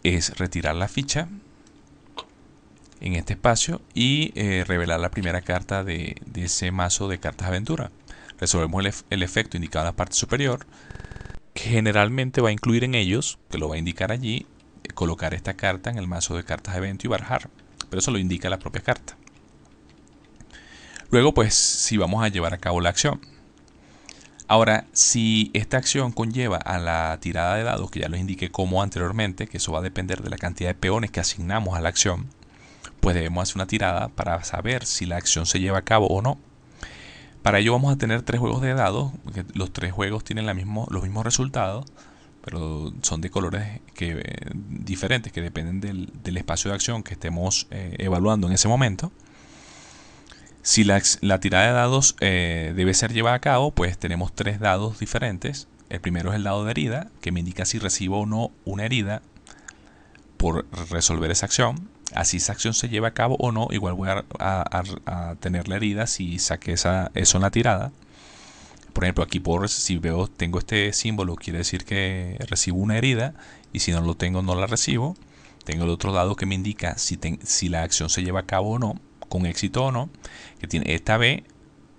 es retirar la ficha en este espacio y revelar la primera carta de ese mazo de cartas aventura. Resolvemos el efecto indicado en la parte superior, que generalmente va a incluir en ellos, que lo va a indicar allí, colocar esta carta en el mazo de cartas de evento y barajar, pero eso lo indica la propia carta. Luego, pues, si vamos a llevar a cabo la acción. Ahora, si esta acción conlleva a la tirada de dados, que ya lo indiqué como anteriormente, que eso va a depender de la cantidad de peones que asignamos a la acción, pues debemos hacer una tirada para saber si la acción se lleva a cabo o no. Para ello vamos a tener tres juegos de dados, que los tres juegos tienen los mismos resultados, pero son de colores diferentes, que dependen del espacio de acción que estemos evaluando en ese momento. Si la tirada de dados debe ser llevada a cabo, pues tenemos tres dados diferentes. El primero es el dado de herida, que me indica si recibo o no una herida por resolver esa acción. Así esa acción se lleva a cabo o no, igual voy a tener la herida si saqué eso en la tirada. Por ejemplo, aquí si tengo este símbolo, quiere decir que recibo una herida, y si no lo tengo, no la recibo. Tengo el otro dado que me indica si la acción se lleva a cabo o no, con éxito o no, que tiene esta B,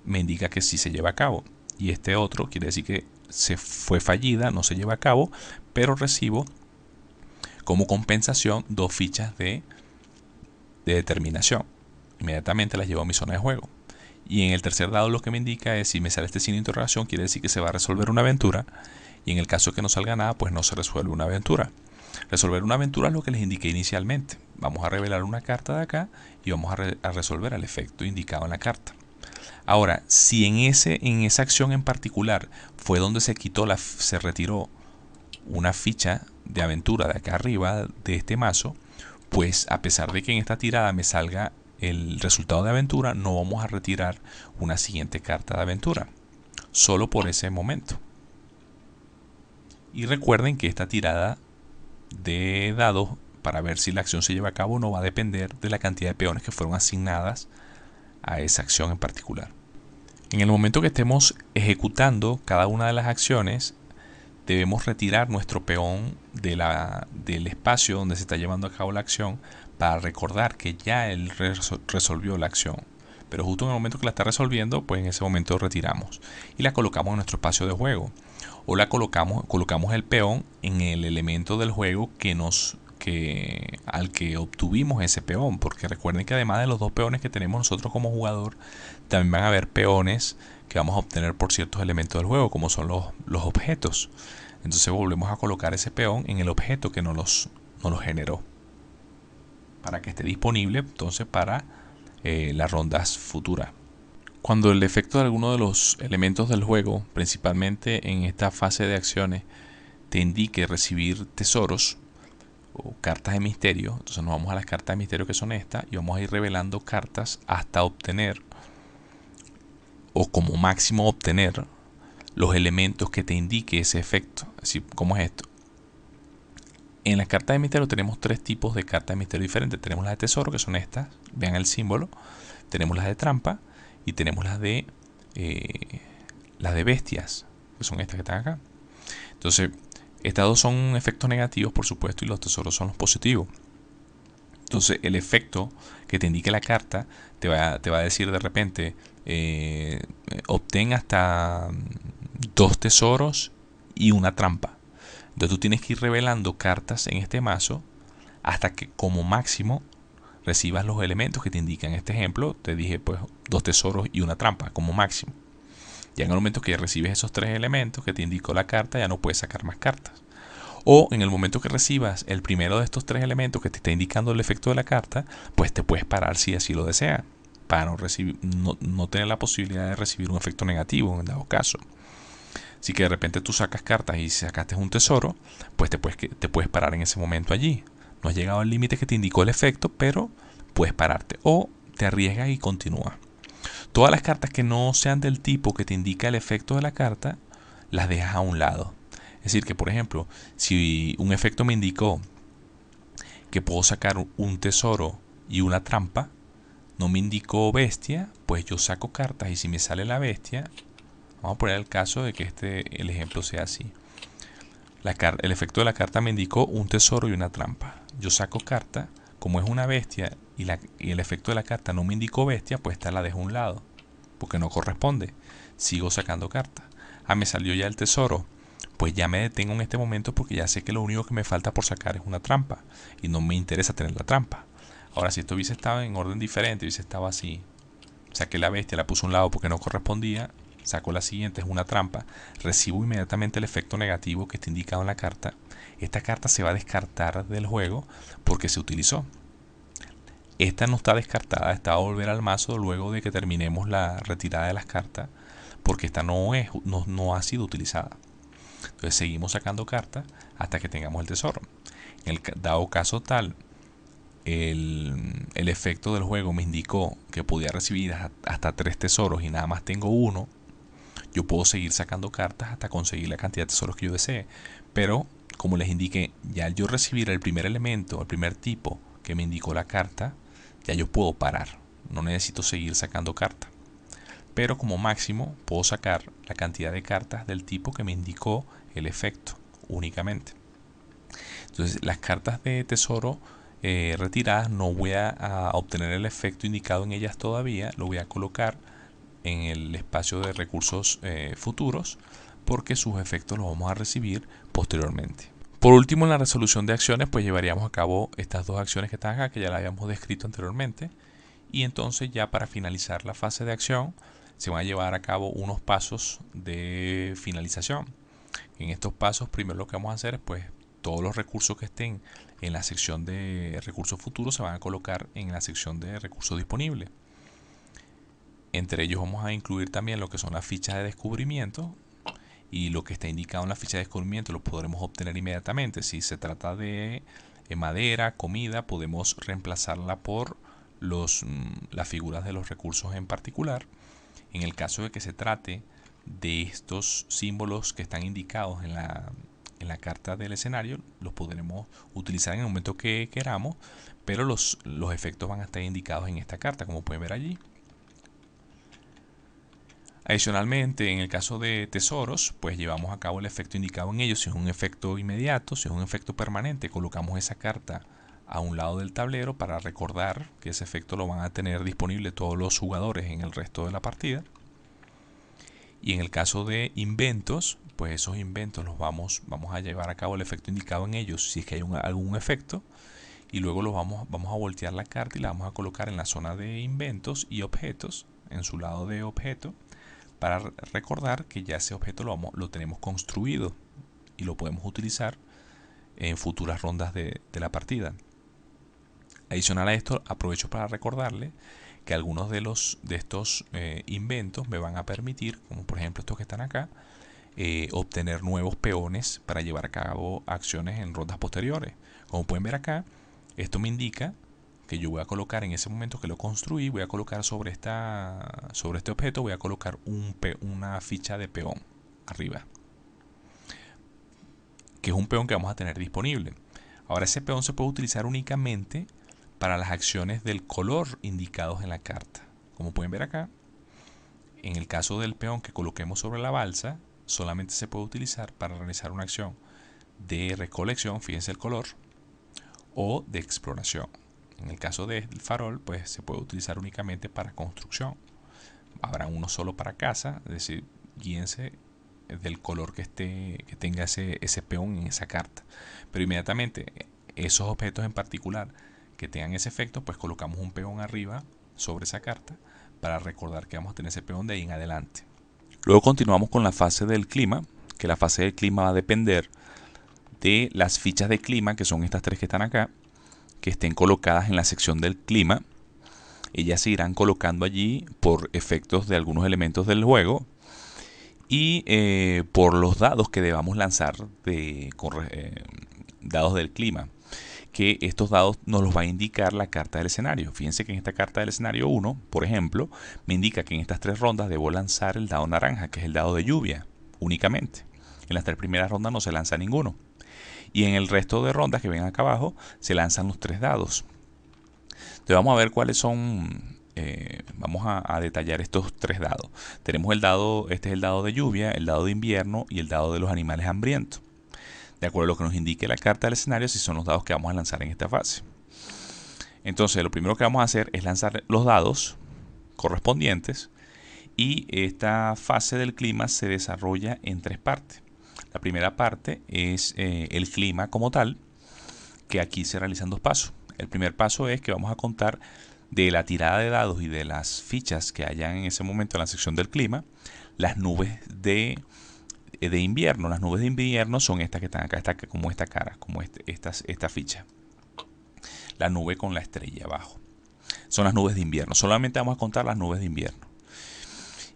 me indica que sí se lleva a cabo, y este otro quiere decir que se fue fallida, no se lleva a cabo, pero recibo como compensación dos fichas de determinación. Inmediatamente las llevo a mi zona de juego. Y en el tercer dado lo que me indica es, si me sale este signo de interrogación, quiere decir que se va a resolver una aventura, y en el caso de que no salga nada, pues no se resuelve una aventura. Resolver una aventura es lo que les indiqué inicialmente. Vamos a revelar una carta de acá y vamos a resolver el efecto indicado en la carta. Ahora, si en esa acción en particular fue donde se retiró una ficha de aventura de acá arriba de este mazo, pues a pesar de que en esta tirada me salga el resultado de aventura, no vamos a retirar una siguiente carta de aventura, solo por ese momento. Y recuerden que esta tirada de dados, para ver si la acción se lleva a cabo, no va a depender de la cantidad de peones que fueron asignadas a esa acción en particular. En el momento que estemos ejecutando cada una de las acciones, debemos retirar nuestro peón del espacio donde se está llevando a cabo la acción, para recordar que ya él resolvió la acción. Pero justo en el momento que la está resolviendo, pues en ese momento retiramos y la colocamos en nuestro espacio de juego, o la colocamos el peón en el elemento del juego al que obtuvimos ese peón, porque recuerden que además de los dos peones que tenemos nosotros como jugador, también van a haber peones que vamos a obtener por ciertos elementos del juego, como son los objetos. Entonces volvemos a colocar ese peón en el objeto que nos lo generó, para que esté disponible entonces para las rondas futuras. Cuando el efecto de alguno de los elementos del juego, principalmente en esta fase de acciones, te indique recibir tesoros o cartas de misterio, entonces nos vamos a las cartas de misterio, que son estas, y vamos a ir revelando cartas hasta obtener, o como máximo obtener, los elementos que te indique ese efecto. Así, ¿cómo es esto? En las cartas de misterio tenemos tres tipos de cartas de misterio diferentes. Tenemos las de tesoro, que son estas, vean el símbolo. Tenemos las de trampa y tenemos las de bestias, que son estas que están acá. Entonces, estas dos son efectos negativos, por supuesto, y los tesoros son los positivos. Entonces, el efecto que te indique la carta te va a decir de repente, obtén hasta 2 tesoros y una trampa. Entonces tú tienes que ir revelando cartas en este mazo hasta que como máximo recibas los elementos que te indican. En este ejemplo te dije pues 2 tesoros y una trampa como máximo. Ya en el momento que ya recibes esos 3 elementos que te indicó la carta, ya no puedes sacar más cartas. O en el momento que recibas el primero de estos 3 elementos que te está indicando el efecto de la carta, pues te puedes parar si así lo deseas, para no tener la posibilidad de recibir un efecto negativo en dado caso. Si que de repente tú sacas cartas y sacaste un tesoro, pues te puedes parar en ese momento allí. No has llegado al límite que te indicó el efecto, pero puedes pararte. O te arriesgas y continúas. Todas las cartas que no sean del tipo que te indica el efecto de la carta, las dejas a un lado. Es decir, que por ejemplo, si un efecto me indicó que puedo sacar un tesoro y una trampa, no me indicó bestia, pues yo saco cartas y si me sale la bestia, vamos a poner el caso de que el ejemplo sea así. El efecto de la carta me indicó un tesoro y una trampa. Yo saco carta, como es una bestia y el efecto de la carta no me indicó bestia, pues esta la dejo a un lado, porque no corresponde. Sigo sacando carta. Me salió ya el tesoro. Pues ya me detengo en este momento porque ya sé que lo único que me falta por sacar es una trampa y no me interesa tener la trampa. Ahora, si esto hubiese estado en orden diferente, hubiese estado así, saqué la bestia, la puse a un lado porque no correspondía, saco la siguiente, es una trampa, recibo inmediatamente el efecto negativo que está indicado en la carta. Esta carta se va a descartar del juego porque se utilizó. Esta no está descartada, esta va a volver al mazo luego de que terminemos la retirada de las cartas, porque esta no ha sido utilizada. Entonces seguimos sacando cartas hasta que tengamos el tesoro. En el dado caso tal, el efecto del juego me indicó que podía recibir hasta 3 tesoros y nada más tengo uno, yo puedo seguir sacando cartas hasta conseguir la cantidad de tesoros que yo desee. Pero, como les indiqué, ya al yo recibir el primer elemento, el primer tipo que me indicó la carta, ya yo puedo parar. No necesito seguir sacando cartas. Pero como máximo puedo sacar la cantidad de cartas del tipo que me indicó el efecto únicamente. Entonces las cartas de tesoro retiradas no voy a obtener el efecto indicado en ellas todavía, lo voy a colocar en el espacio de recursos futuros, porque sus efectos los vamos a recibir posteriormente. Por último, en la resolución de acciones, pues llevaríamos a cabo estas dos acciones que están acá, que ya las habíamos descrito anteriormente, y entonces ya para finalizar la fase de acción se van a llevar a cabo unos pasos de finalización. En estos pasos, primero lo que vamos a hacer es pues todos los recursos que estén en la sección de recursos futuros se van a colocar en la sección de recursos disponibles. Entre ellos vamos a incluir también lo que son las fichas de descubrimiento, y lo que está indicado en la ficha de descubrimiento lo podremos obtener inmediatamente. Si se trata de madera, comida, podemos reemplazarla por las figuras de los recursos en particular. En el caso de que se trate de estos símbolos que están indicados en la carta del escenario, los podremos utilizar en el momento que queramos, pero los efectos van a estar indicados en esta carta, como pueden ver allí. Adicionalmente, en el caso de tesoros, pues llevamos a cabo el efecto indicado en ellos. Si es un efecto inmediato, si es un efecto permanente, colocamos esa carta a un lado del tablero para recordar que ese efecto lo van a tener disponible todos los jugadores en el resto de la partida. Y en el caso de inventos, pues esos inventos los vamos a llevar a cabo el efecto indicado en ellos si es que hay algún efecto, y luego vamos a voltear la carta y la vamos a colocar en la zona de inventos y objetos, en su lado de objeto, para recordar que ya ese objeto lo tenemos construido y lo podemos utilizar en futuras rondas de la partida. Adicional a esto, aprovecho para recordarle que algunos de estos inventos me van a permitir, como por ejemplo estos que están acá, obtener nuevos peones para llevar a cabo acciones en rondas posteriores. Como pueden ver acá, esto me indica que yo voy a colocar en ese momento que lo construí, voy a colocar sobre este objeto, voy a colocar una ficha de peón arriba, que es un peón que vamos a tener disponible. Ahora ese peón se puede utilizar únicamente para las acciones del color indicados en la carta. Como pueden ver acá, en el caso del peón que coloquemos sobre la balsa, solamente se puede utilizar para realizar una acción de recolección, fíjense el color, o de exploración. En el caso del farol, pues se puede utilizar únicamente para construcción. Habrá uno solo para casa, es decir, guíense del color que tenga ese peón en esa carta. Pero inmediatamente esos objetos en particular que tengan ese efecto, pues colocamos un peón arriba sobre esa carta para recordar que vamos a tener ese peón de ahí en adelante. Luego continuamos con la fase del clima, que la fase del clima va a depender de las fichas de clima, que son estas tres que están acá, que estén colocadas en la sección del clima. Ellas se irán colocando allí por efectos de algunos elementos del juego y por los dados que debamos lanzar dados del clima, que estos dados nos los va a indicar la carta del escenario. Fíjense que en esta carta del escenario 1, por ejemplo, me indica que en estas 3 rondas debo lanzar el dado naranja, que es el dado de lluvia, únicamente. En las 3 primeras rondas no se lanza ninguno. Y en el resto de rondas que ven acá abajo, se lanzan los 3 dados. Entonces vamos a ver cuáles son. Vamos a detallar estos 3 dados. Tenemos el dado, este es el dado de lluvia, el dado de invierno y el dado de los animales hambrientos. De acuerdo a lo que nos indique la carta del escenario, si son los dados que vamos a lanzar en esta fase. Entonces lo primero que vamos a hacer es lanzar los dados correspondientes. Y esta fase del clima se desarrolla en 3 partes. La primera parte es el clima como tal, que aquí se realizan 2 pasos. El primer paso es que vamos a contar de la tirada de dados y de las fichas que hayan en ese momento en la sección del clima, las nubes de invierno. Las nubes de invierno son estas que están acá, como esta cara, como esta ficha. La nube con la estrella abajo. Son las nubes de invierno. Solamente vamos a contar las nubes de invierno.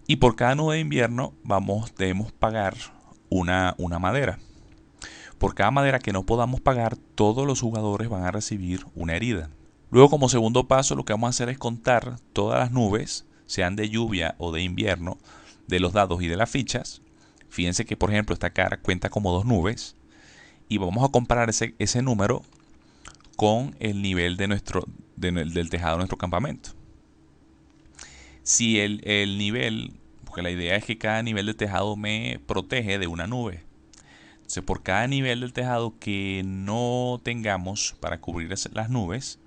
Y por cada nube de invierno debemos pagar una madera. Por cada madera que no podamos pagar, todos los jugadores van a recibir una herida. Luego, como segundo paso, lo que vamos a hacer es contar todas las nubes, sean de lluvia o de invierno, de los dados y de las fichas. Fíjense que, por ejemplo, esta cara cuenta como 2 nubes. Y vamos a comparar ese número con el nivel del tejado de nuestro campamento. Si el nivel, porque la idea es que cada nivel de tejado me protege de una nube. Entonces, por cada nivel del tejado que no tengamos para cubrir las nubes,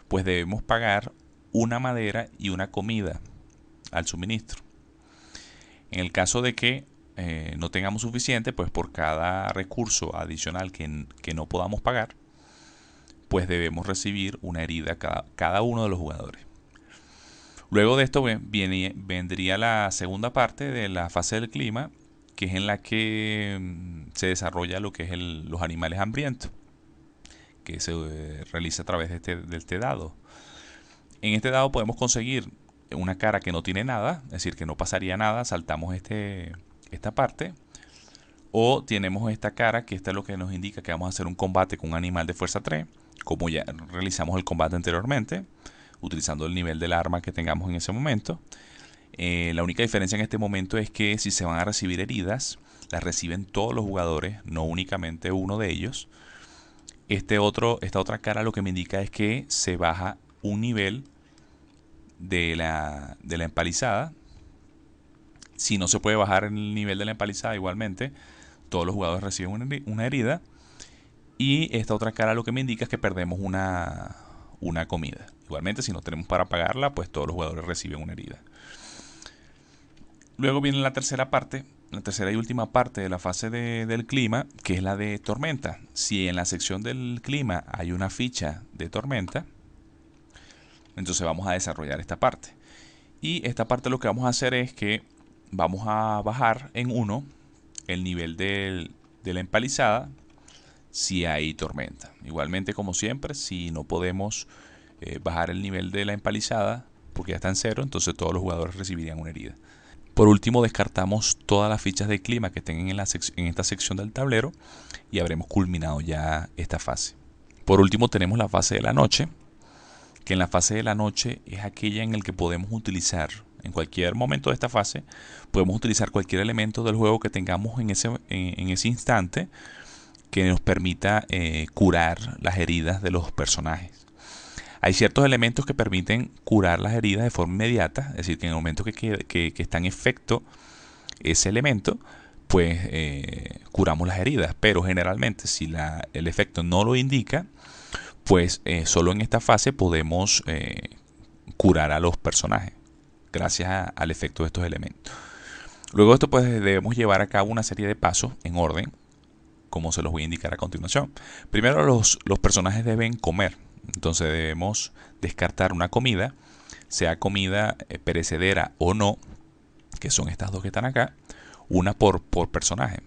pues debemos pagar una madera y una comida al suministro. En el caso de que no tengamos suficiente, pues por cada recurso adicional que no podamos pagar, pues debemos recibir una herida cada uno de los jugadores. Luego de esto vendría la segunda parte de la fase del clima, que es en la que se desarrolla lo que es los animales hambrientos, que se realiza a través de este dado. En este dado podemos conseguir una cara que no tiene nada, es decir, que no pasaría nada, saltamos esta parte. O tenemos esta cara, que esta es lo que nos indica que vamos a hacer un combate con un animal de fuerza 3, como ya realizamos el combate anteriormente, utilizando el nivel del arma que tengamos en ese momento. La única diferencia en este momento es que si se van a recibir heridas, las reciben todos los jugadores, no únicamente uno de ellos. Esta otra cara lo que me indica es que se baja un nivel de la empalizada. Si no se puede bajar el nivel de la empalizada, igualmente todos los jugadores reciben una herida. Y esta otra cara lo que me indica es que perdemos una comida. Igualmente, si no tenemos para pagarla, pues todos los jugadores reciben una herida. Luego viene la tercera y última parte de la fase del clima, que es la de tormenta. Si en la sección del clima hay una ficha de tormenta, entonces vamos a desarrollar esta parte. Y esta parte lo que vamos a hacer es que vamos a bajar en 1 el nivel de la empalizada si hay tormenta. Igualmente, como siempre, si no podemos bajar el nivel de la empalizada porque ya está en 0, entonces todos los jugadores recibirían una herida. Por último, descartamos todas las fichas de clima que estén en esta sección del tablero y habremos culminado ya esta fase. Por último, tenemos la fase de la noche, que en la fase de la noche es aquella en la que podemos utilizar, en cualquier momento de esta fase, podemos utilizar cualquier elemento del juego que tengamos en ese instante que nos permita curar las heridas de los personajes. Hay ciertos elementos que permiten curar las heridas de forma inmediata, es decir, que en el momento que está en efecto ese elemento, pues curamos las heridas. Pero generalmente, si el efecto no lo indica, pues solo en esta fase podemos curar a los personajes, gracias al efecto de estos elementos. Luego de esto, pues debemos llevar a cabo una serie de pasos en orden, como se los voy a indicar a continuación. Primero, los personajes deben comer. Entonces debemos descartar una comida, sea comida perecedera o no, que son estas dos que están acá, una por personaje.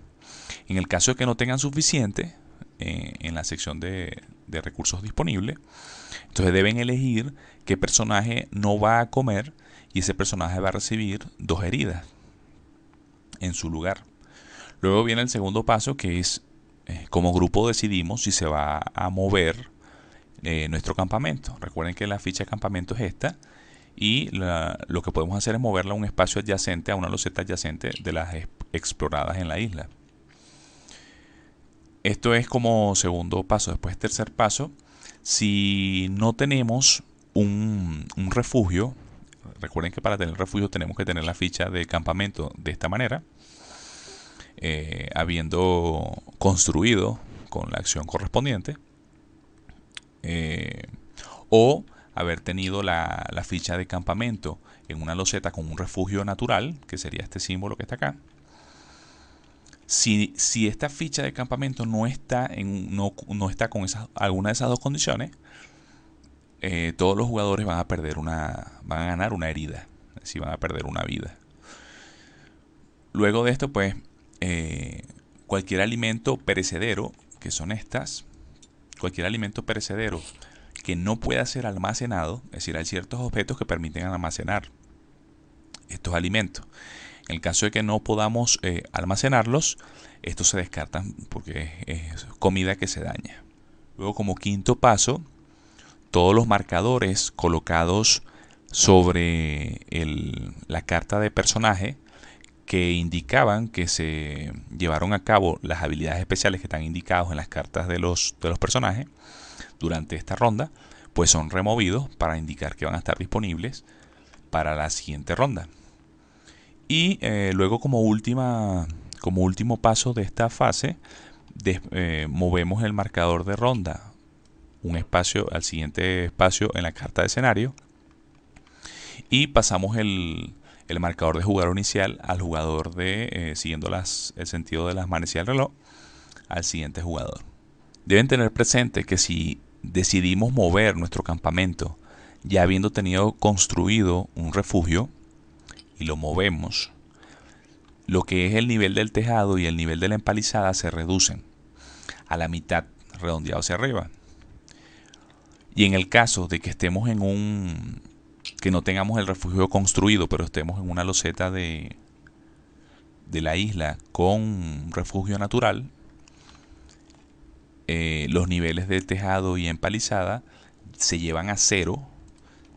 En el caso de que no tengan suficiente, en la sección de recursos disponibles, entonces deben elegir qué personaje no va a comer y ese personaje va a recibir 2 heridas en su lugar. Luego viene el segundo paso, que es como grupo decidimos si se va a mover nuestro campamento. Recuerden que la ficha de campamento es esta y lo que podemos hacer es moverla a un espacio adyacente, a una loseta adyacente de las exploradas en la isla. Esto es como segundo paso. Después, tercer paso, si no tenemos un refugio, recuerden que para tener refugio tenemos que tener la ficha de campamento de esta manera, habiendo construido con la acción correspondiente, o haber tenido la ficha de campamento en una loseta con un refugio natural, que sería este símbolo que está acá. Si esta ficha de campamento no está con alguna de esas dos condiciones, todos los jugadores van a ganar una herida, es decir, van a perder una vida. Luego de esto, pues, cualquier alimento perecedero, que son estas, cualquier alimento perecedero que no pueda ser almacenado, es decir, hay ciertos objetos que permiten almacenar estos alimentos. En el caso de que no podamos almacenarlos, estos se descartan porque es comida que se daña. Luego, como quinto paso, todos los marcadores colocados sobre la carta de personaje que indicaban que se llevaron a cabo las habilidades especiales que están indicados en las cartas de los personajes durante esta ronda, pues son removidos para indicar que van a estar disponibles para la siguiente ronda. Y luego, como último paso de esta fase, movemos el marcador de ronda un espacio al siguiente espacio en la carta de escenario y pasamos el marcador de jugador inicial al jugador siguiendo el sentido de las manecillas del reloj, al siguiente jugador. Deben tener presente que si decidimos mover nuestro campamento ya habiendo tenido construido un refugio y lo movemos, lo que es el nivel del tejado y el nivel de la empalizada se reducen a la mitad, redondeado hacia arriba. Y en el caso de que estemos que no tengamos el refugio construido, pero estemos en una loseta de la isla con refugio natural, los niveles de tejado y empalizada se llevan a 0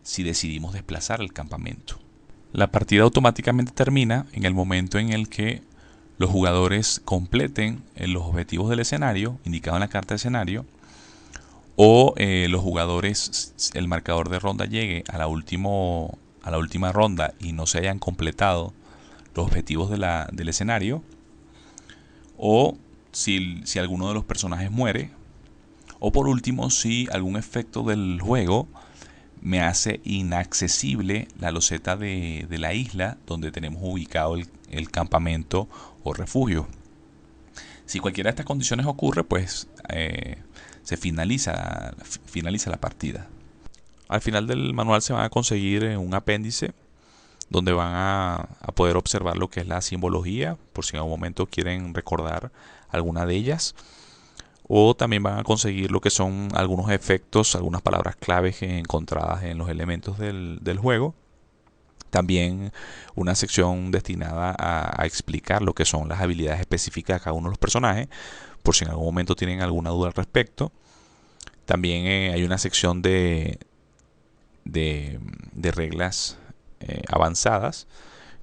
si decidimos desplazar el campamento. La partida automáticamente termina en el momento en el que los jugadores completen los objetivos del escenario indicados en la carta de escenario, o los jugadores, el marcador de ronda llegue a la última ronda y no se hayan completado los objetivos del escenario, o si alguno de los personajes muere, o por último si algún efecto del juego me hace inaccesible la loseta de la isla donde tenemos ubicado el campamento o refugio. Si cualquiera de estas condiciones ocurre, pues se finaliza la partida. Al final del manual se van a conseguir un apéndice donde van a poder observar lo que es la simbología, por si en algún momento quieren recordar alguna de ellas. O también van a conseguir lo que son algunos efectos, algunas palabras claves encontradas en los elementos del juego, También una sección destinada a explicar lo que son las habilidades específicas de cada uno de los personajes, por si en algún momento tienen alguna duda al respecto. También hay una sección de reglas avanzadas,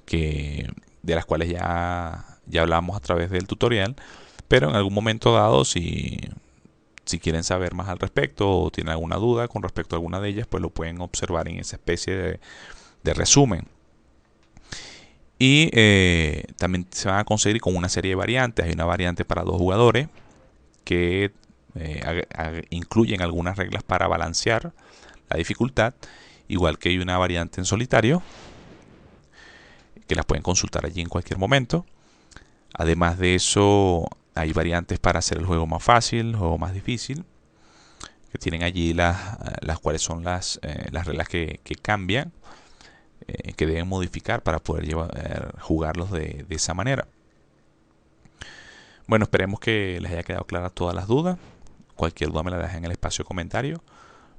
de las cuales ya hablamos a través del tutorial, pero en algún momento dado, si quieren saber más al respecto o tienen alguna duda con respecto a alguna de ellas, pues lo pueden observar en esa especie de resumen. Y también se van a conseguir con una serie de variantes. Hay una variante para 2 jugadores que incluyen algunas reglas para balancear la dificultad, igual que hay una variante en solitario que las pueden consultar allí en cualquier momento. Además de eso, hay variantes para hacer el juego más fácil, el juego más difícil, que tienen allí las cuales son las reglas que cambian, que deben modificar para poder jugarlos de esa manera. Bueno, esperemos que les haya quedado claras todas las dudas. Cualquier duda me la dejen en el espacio de comentarios.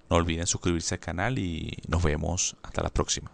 No olviden suscribirse al canal y nos vemos hasta la próxima.